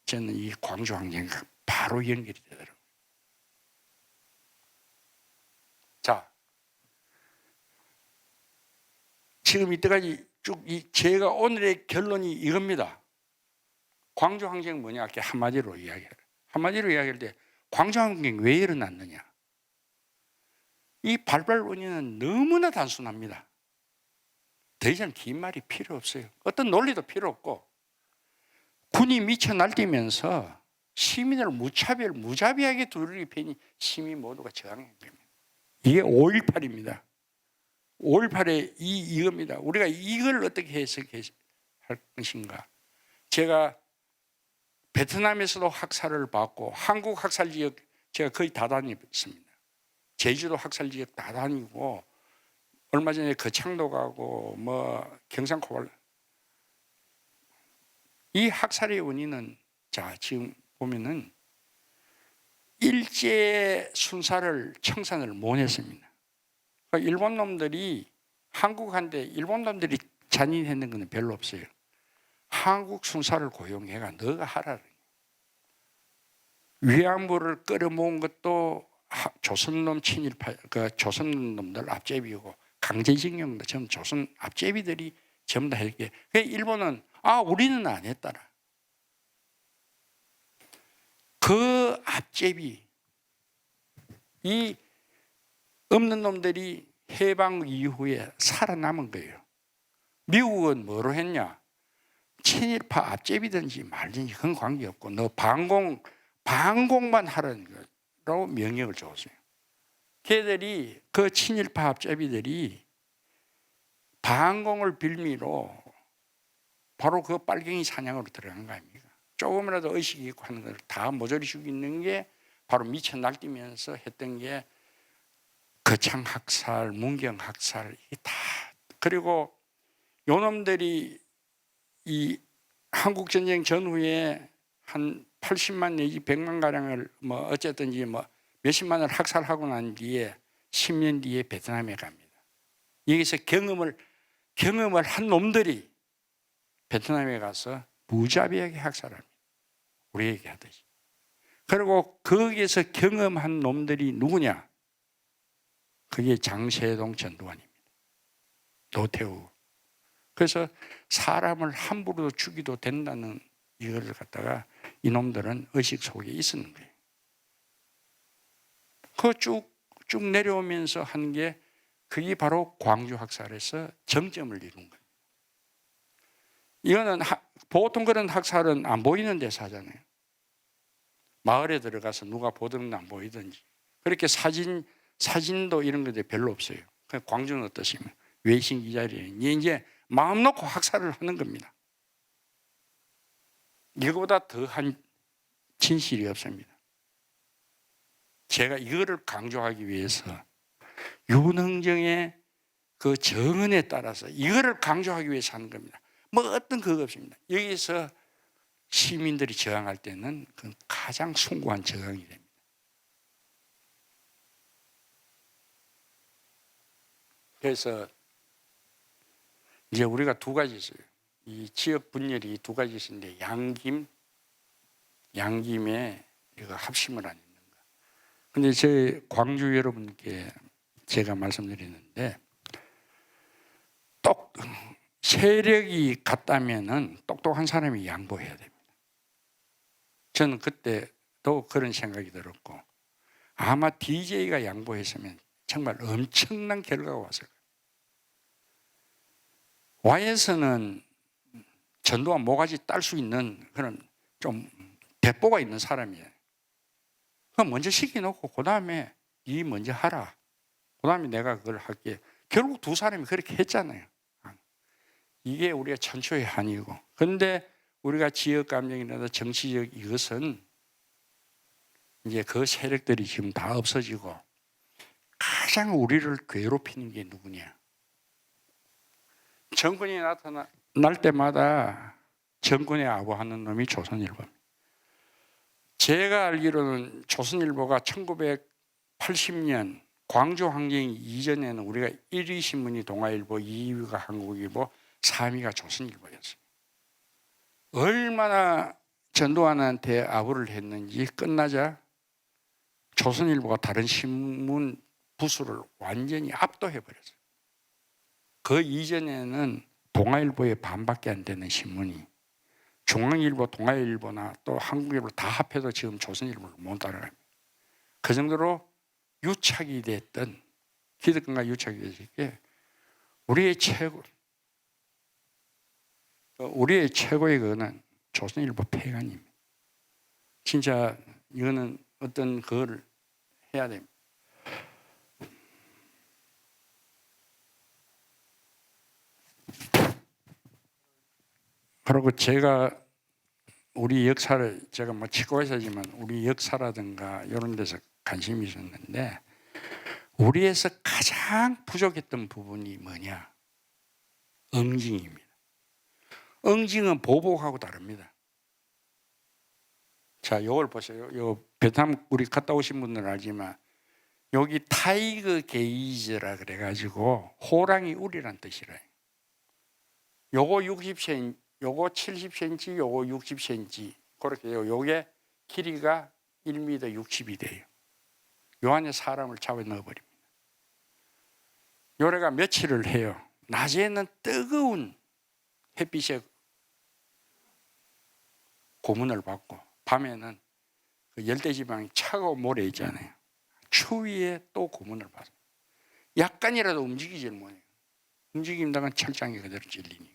저는 이 광주 환경과 바로 연결이 되더라고요. 자, 지금 이때까지 쭉 제가 오늘의 결론이 이겁니다. 광주 항쟁은 뭐냐? 이렇게 한마디로 이야기해요. 한마디로 이야기할 때 광주항쟁이 왜 일어났느냐? 이 발발 원인은 너무나 단순합니다. 더 이상 긴 말이 필요 없어요. 어떤 논리도 필요 없고, 군이 미쳐 날뛰면서 시민을 무자비하게 두들기패니 시민 모두가 저항한 겁니다. 이게 5.18입니다. 5.18의 이겁니다. 우리가 이걸 어떻게 해석할 것인가? 제가 베트남에서도 학살을 받고 한국 학살 지역 제가 거의 다 다녔습니다. 제주도 학살 지역 다 다니고 얼마 전에 거창도 가고 뭐 경상고발 이 학살의 원인은 자 지금 보면은 일제 순사를 청산을 못 했습니다. 그러니까 일본 놈들이 한국한테 일본 놈들이 잔인했는 건 별로 없어요. 한국 순사를 고용해가 너가 하라. 위안부를 끌어모은 것도 조선놈 친일파, 그 조선놈들 앞제비고 강제징용도 전부 조선 앞제비들이 전부 다 했게. 일본은 우리는 안 했다라. 그 앞제비 이 없는 놈들이 해방 이후에 살아남은 거예요. 미국은 뭐로 했냐? 친일파 앞제비든지 말든지 그건 관계없고 너 방공만 하라는 거라고 명령을 줬어요. 걔들이 그 친일파 앞제비들이 방공을 빌미로 바로 그 빨갱이 사냥으로 들어간 거 아닙니까? 조금이라도 의식이 있고 하는 걸 다 모조리 죽이는 게 바로 미쳐 날뛰면서 했던 게 거창 학살, 문경 학살 이게 다 그리고 요놈들이 이 한국 전쟁 전후에 한 80만 내지 100만 가량을 뭐 어쨌든지 뭐 몇십만을 학살하고 난 뒤에 10년 뒤에 베트남에 갑니다. 여기서 경험을 한 놈들이 베트남에 가서 무자비하게 학살합니다. 우리 얘기하듯이. 그리고 거기에서 경험한 놈들이 누구냐? 그게 장세동 전두환입니다. 노태우. 그래서 사람을 함부로 죽이도 된다는 이거를 갖다가 이놈들은 의식 속에 있었는 거예요. 그 쭉 내려오면서 한 게 그게 바로 광주 학살에서 정점을 이룬 거예요. 이거는 보통 그런 학살은 안 보이는 데서 하잖아요. 마을에 들어가서 누가 보든 안 보이든지. 그렇게 사진도 이런 것들이 별로 없어요. 광주는 어떠시면 외신 기자들이 이제 마음 놓고 학살을 하는 겁니다. 이거보다 더한 진실이 없습니다. 제가 이거를 강조하기 위해서 윤흥정의 그 정언에 따라서 이거를 강조하기 위해서 하는 겁니다. 뭐 어떤 그거 없습니다. 여기서 시민들이 저항할 때는 그 가장 숭고한 저항이 됩니다. 그래서 이제 우리가 두 가지 있어요. 이 지역 분열이 두 가지 있는데 양김에 이거 합심을 안 했는가. 근데 제 광주 여러분께 제가 말씀드리는데 세력이 같다면은 똑똑한 사람이 양보해야 됩니다. 저는 그때도 그런 생각이 들었고 아마 DJ가 양보했으면 정말 엄청난 결과가 왔을 거예요. Y에서는 전두환 모가지 딸 수 있는 그런 좀 대뽀가 있는 사람이에요. 그럼 먼저 시켜놓고 그 다음에 이 먼저 하라. 그 다음에 내가 그걸 할게. 결국 두 사람이 그렇게 했잖아요. 이게 우리가 천초의 한이고. 그런데 우리가 지역 감정이나 정치적 이것은 이제 그 세력들이 지금 다 없어지고 가장 우리를 괴롭히는 게 누구냐? 정권이 나타날 때마다 정권에 아부하는 놈이 조선일보입니다. 제가 알기로는 조선일보가 1980년 광주항쟁 이전에는 우리가 1위 신문이 동아일보, 2위가 한국일보, 3위가 조선일보였어요. 얼마나 전두환한테 아부를 했는지 끝나자 조선일보가 다른 신문 부수를 완전히 압도해버렸어요. 그 이전에는 동아일보의 반밖에 안 되는 신문이 중앙일보, 동아일보나 또 한국일보 다 합해도 지금 조선일보를 못 따라갑니다. 그 정도로 유착이 됐던, 기득권과 유착이 됐기에 우리의 최고의 그거는 조선일보 폐간입니다. 진짜 이거는 어떤 그걸 해야 됩니다. 그리고 제가 우리 역사를, 제가 뭐 치과의사지만 우리 역사라든가 이런 데서 관심이 있었는데, 우리에서 가장 부족했던 부분이 뭐냐? 응징입니다. 응징은 보복하고 다릅니다. 자, 요걸 보세요. 요 베트남 우리 갔다 오신 분들은 알지만 여기 타이거 게이지라 그래가지고 호랑이 울이란 뜻이래요. 요거 60cm, 요거 70cm, 요거 60cm 그렇게 해요. 요게 길이가 1m 60이 돼요. 요 안에 사람을 잡아 넣어버립니다. 요래가 며칠을 해요. 낮에는 뜨거운 햇빛에 고문을 받고, 밤에는 그 열대지방이 차가운 모래 있잖아요. 추위에 또 고문을 받아요. 약간이라도 움직이질 못해요. 움직임당은 철장에 그대로 찔리니까.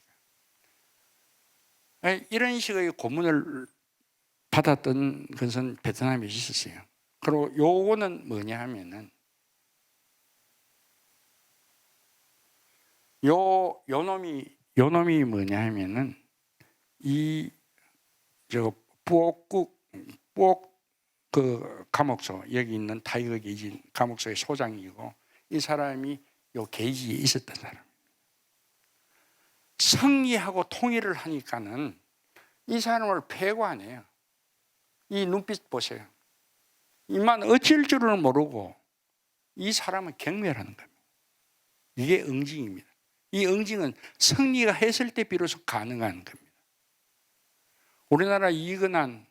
이런 식의 고문을 받았던 것은 베트남에 있었어요. 그리고 요거는 뭐냐 하면은, 요 놈이 뭐냐 하면은, 뿌옥 그 감옥소, 여기 있는 타이거 게이지 감옥소의 소장이고, 이 사람이 요 게이지에 있었던 사람. 승리하고 통일을 하니까는 이 사람을 패고 안 해요. 이 눈빛 보세요. 이만 어쩔 줄을 모르고 이 사람은 경멸하는 겁니다. 이게 응징입니다. 이 응징은 승리가 했을 때 비로소 가능한 겁니다. 우리나라 이근한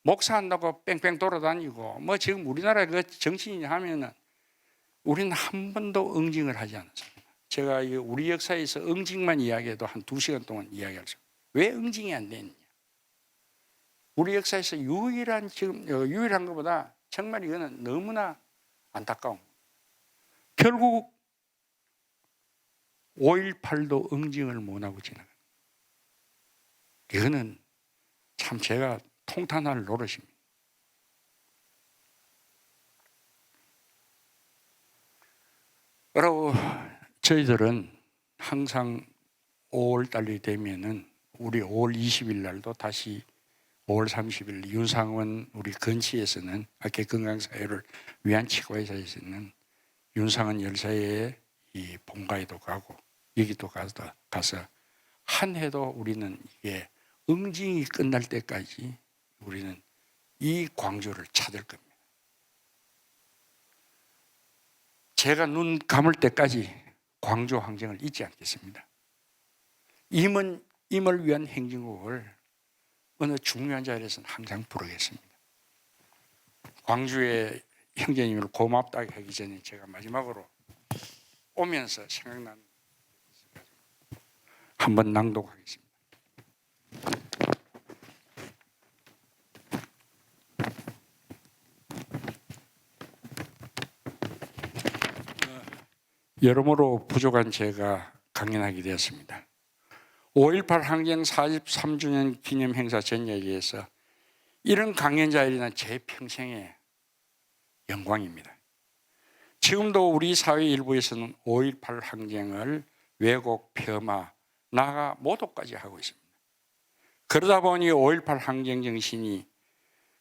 목사한다고 뺑뺑 돌아다니고, 뭐 지금 우리나라 그 정치인이 하면은 우리는 한 번도 응징을 하지 않았습니다. 제가 우리 역사에서 응징만 이야기해도 한 2시간 동안 이야기할 수 있어요. 왜 응징이 안 되느냐? 우리 역사에서 유일한 것보다 정말 이거는 너무나 안타까운. 결국 5.18도 응징을 못하고 지나가는. 이거는 참 제가 통탄할 노릇입니다. 그리고 저희들은 항상 5월달이 되면은, 우리 5월 20일 날도 다시 5월 30일 윤상원 우리 근치에서는, 학계 건강사회를 위한 치과의사에서는 윤상원 열사의 이 본가에도 가고 여기도 가서 한 해도 우리는 이게 응징이 끝날 때까지 우리는 이 광주를 찾을 겁니다. 제가 눈 감을 때까지 광주 항쟁을 잊지 않겠습니다. 임을 위한 행진곡을 어느 중요한 자리에서는 항상 부르겠습니다. 광주의 형제님을 고맙다 하기 전에 제가 마지막으로 오면서 생각나는 한번 낭독하겠습니다. 여러모로 부족한 제가 강연하게 되었습니다. 5.18 항쟁 43주년 기념 행사 전야기에서 이런 강연 자리는 제 평생의 영광입니다. 지금도 우리 사회 일부에서는 5.18 항쟁을 왜곡, 폄하, 나아가 모독까지 하고 있습니다. 그러다 보니 5.18 항쟁 정신이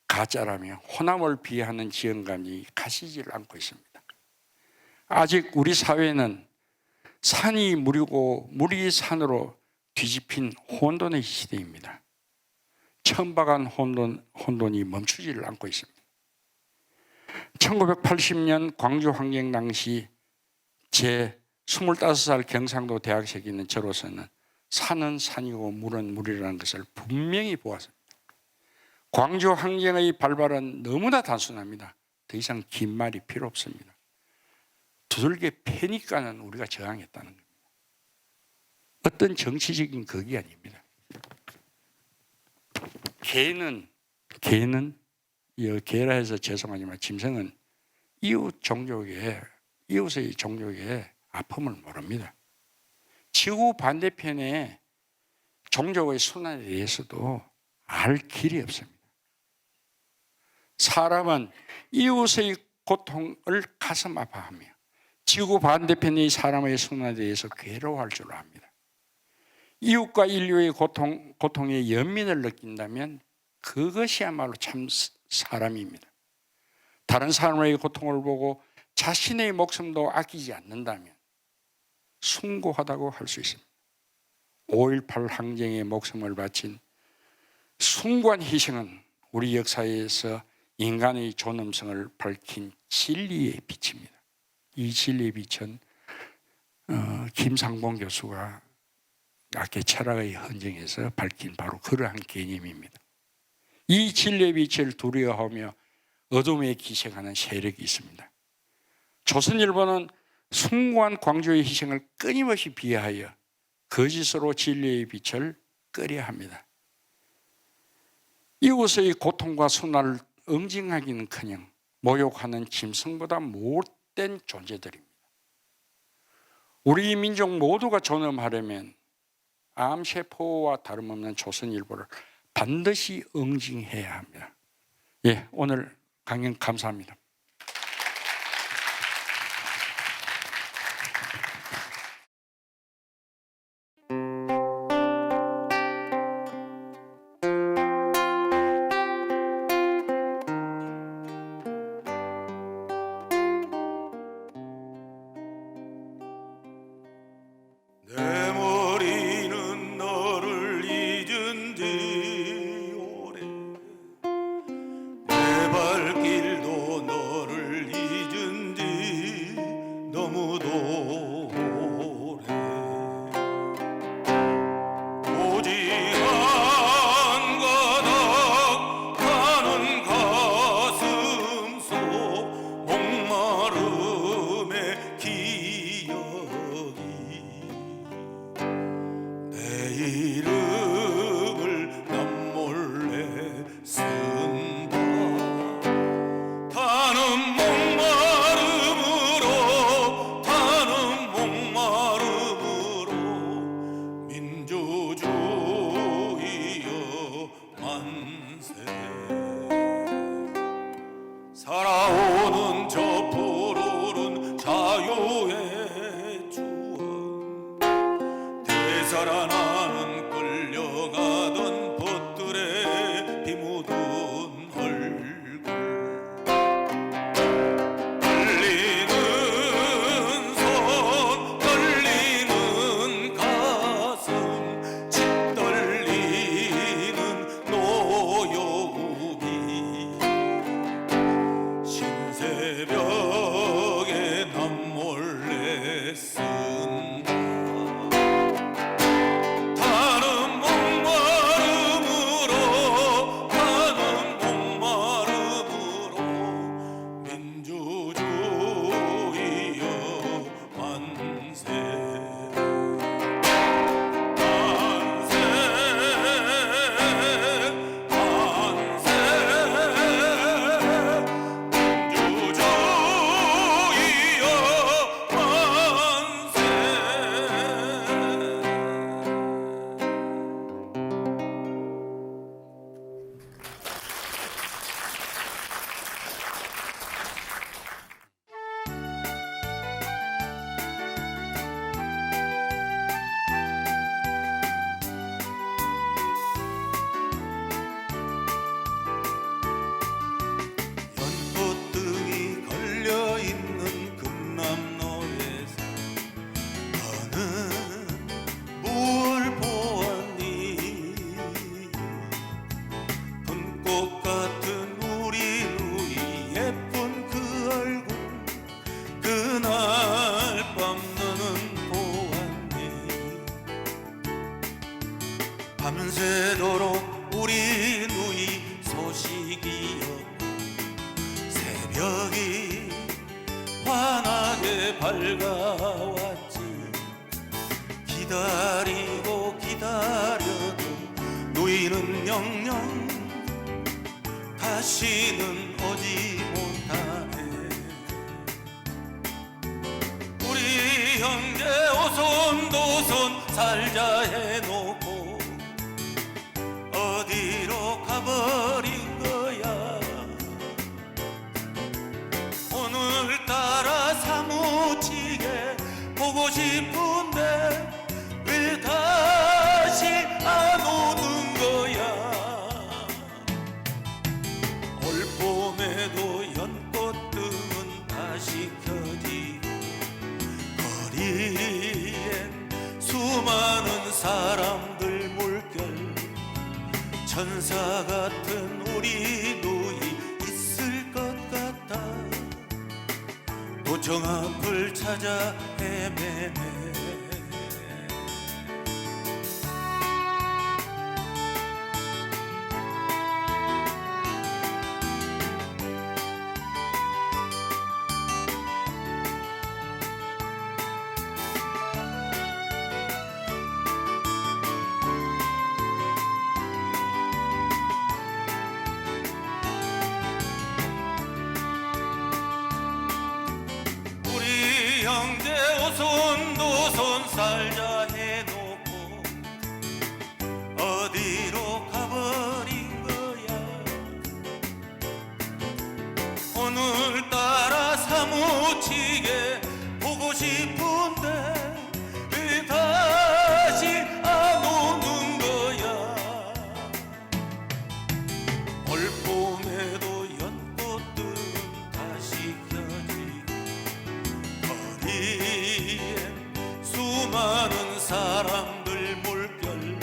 가짜라며 호남을 비하하는 지형감이 가시질 않고 있습니다. 아직 우리 사회는 산이 물이고 물이 산으로 뒤집힌 혼돈의 시대입니다. 천박한 혼돈이 멈추지를 않고 있습니다. 1980년 광주 항쟁 당시 제 25살 경상도 대학생이 있는 저로서는 산은 산이고 물은 물이라는 것을 분명히 보았습니다. 광주 항쟁의 발발은 너무나 단순합니다. 더 이상 긴 말이 필요 없습니다. 두들겨 패니까는 우리가 저항했다는 겁니다. 어떤 정치적인 극이 아닙니다. 개는 게라해서 죄송하지만 짐승은 이웃의 종족의 아픔을 모릅니다. 지구 반대편에 종족의 순환에 대해서도 알 길이 없습니다. 사람은 이웃의 고통을 가슴 아파하며 지구 반대편의 사람의 순환에 대해서 괴로워할 줄 압니다. 이웃과 인류의 고통에 연민을 느낀다면 그것이야말로 참 사람입니다. 다른 사람의 고통을 보고 자신의 목숨도 아끼지 않는다면 숭고하다고 할 수 있습니다. 5.18 항쟁에 목숨을 바친 숭고한 희생은 우리 역사에서 인간의 존엄성을 밝힌 진리의 빛입니다. 이 진리의 빛은 김상봉 교수가 악계 철학의 헌정에서 밝힌 바로 그러한 개념입니다. 이 진리의 빛을 두려워하며 어둠에 기생하는 세력이 있습니다. 조선일보는 숭고한 광주의 희생을 끊임없이 비하하여 거짓으로 진리의 빛을 끄려 합니다. 이웃의 고통과 순환을 응징하기는커녕 모욕하는 짐승보다 못된 존재들입니다. 우리 민족 모두가 존엄하려면 암세포와 다름없는 조선일보를 반드시 응징해야 합니다. 오늘 강연 감사합니다.
내 머리는 너를 잊은 지 오래, 내 발길도 너를 잊은 지 너무도 오래. 오직 한 가닥 타는 가슴 속 목마름의 기억이 내 이름을 남몰래 쓴다. 타는 목마름으로 민주주의여 만세. 살아오는 저 푸르른 자유의 추억, 되살아나는 끌려가던 벗들의 피 묻은 얼굴, 떨리는 손 떨리는 가슴 짓떨리는 노여움이 신새벽에 남몰래 쓴다. 타는 목마름으로 민주주의여 만세. 만세 만세 민주주의여 만세. 연꽃등이 걸려있는 금남로에서 너는 무얼 보았니? 분꽃 같은 우리 누이 예쁜 그 얼굴 그날 밤 너는 보았니? 밤새도록 우리 누이 소식이었고 새벽이 환하게 밝아왔지. 기다리고 기다려도 누이는 영영 다시는 오지 못하네. 우리 형제 오손도손 살자 해놓고 어디로 가버린 거야. 오늘따라 사무치게 보고 싶은데 왜 다시 안 오는 거야. 올 봄에도 연꽃등은 다시 켜지고 거리엔 수많은 사람들 물결. 천사 같은 우리 누이 있을 것 같아. 도청 앞을 찾아 헤매네. 우리 형제 오손도손 살자 해놓고 어디로 가버린 거야. 오늘따라 사무치게 보고 싶은데 왜 다시 안 오는 거야. 올 봄에도 연꽃들은 다시 켜지고 거리엔 수많은 사람들 물결.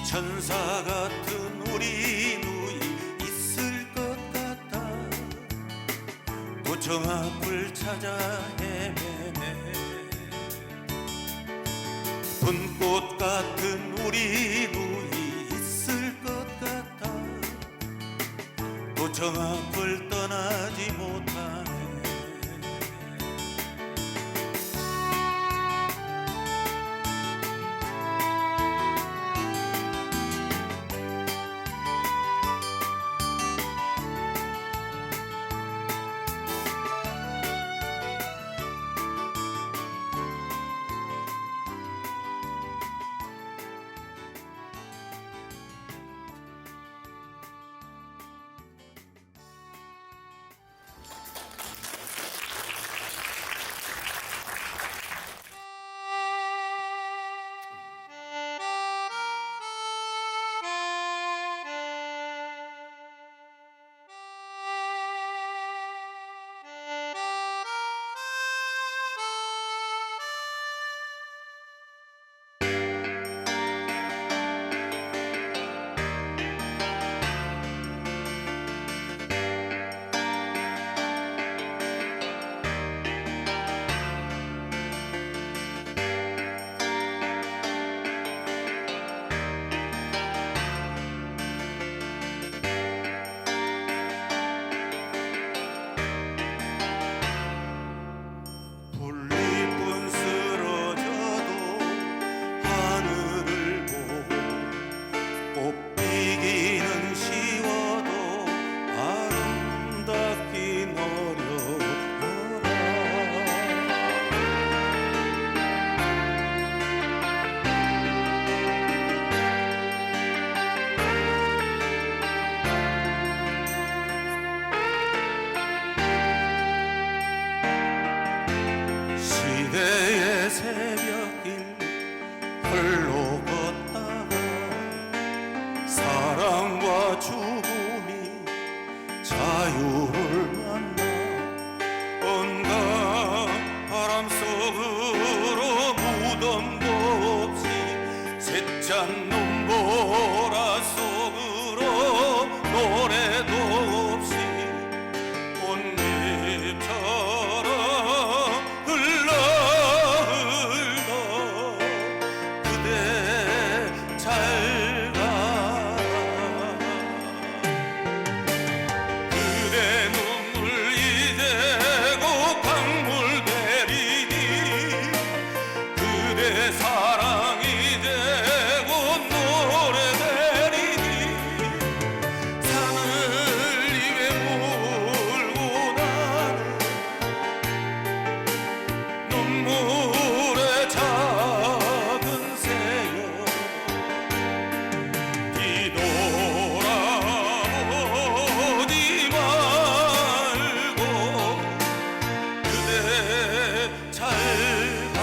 천사 같은 우리 누이 있을 것 같아. 도청 앞을 찾아 헤매네. 분꽃 같은 우리 누이 있을 것 같아. 도청 앞을 떠나지 못하네. 시대의 새벽길 홀로 걷다가 사랑과 죽음이 자유를 만나 온갖 바람 속으로 무덤도 없이 셋잔 눈보라 속으로 노래도 없이 꽃잎처럼 흘러 그대 잘 가라. 그대 눈물 이대고 강물 내리니 그대 사랑이 되고 노래 내리니 산을 눈물의 작은 새여 뒤돌아보지 말고 그대 잘 가.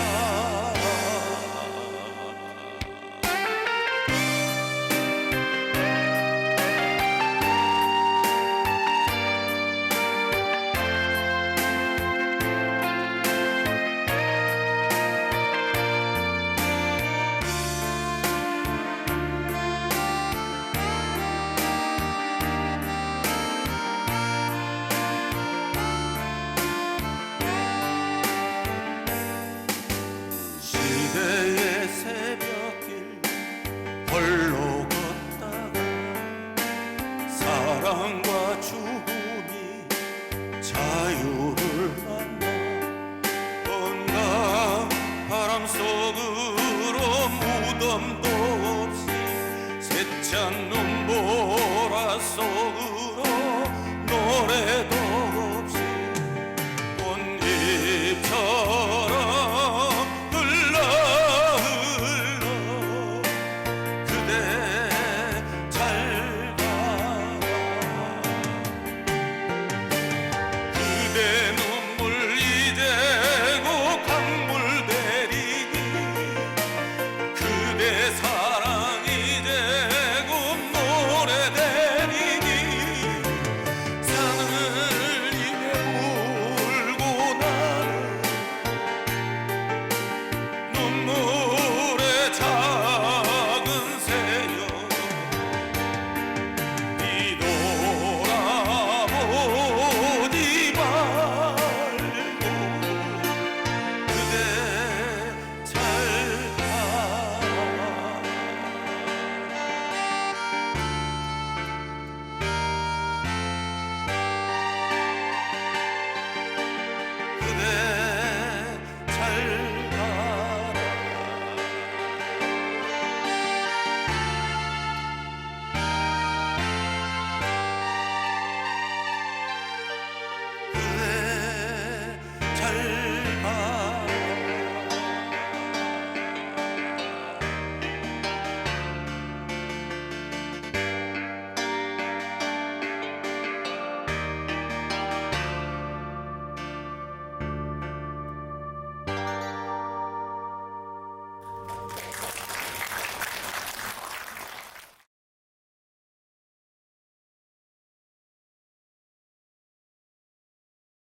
시대의 새벽길 홀로 걷다가 사랑과 죽음이 자유를 만나 건강 바람 속으로 무덤도 없이 세찬 눈보라 속으로 노래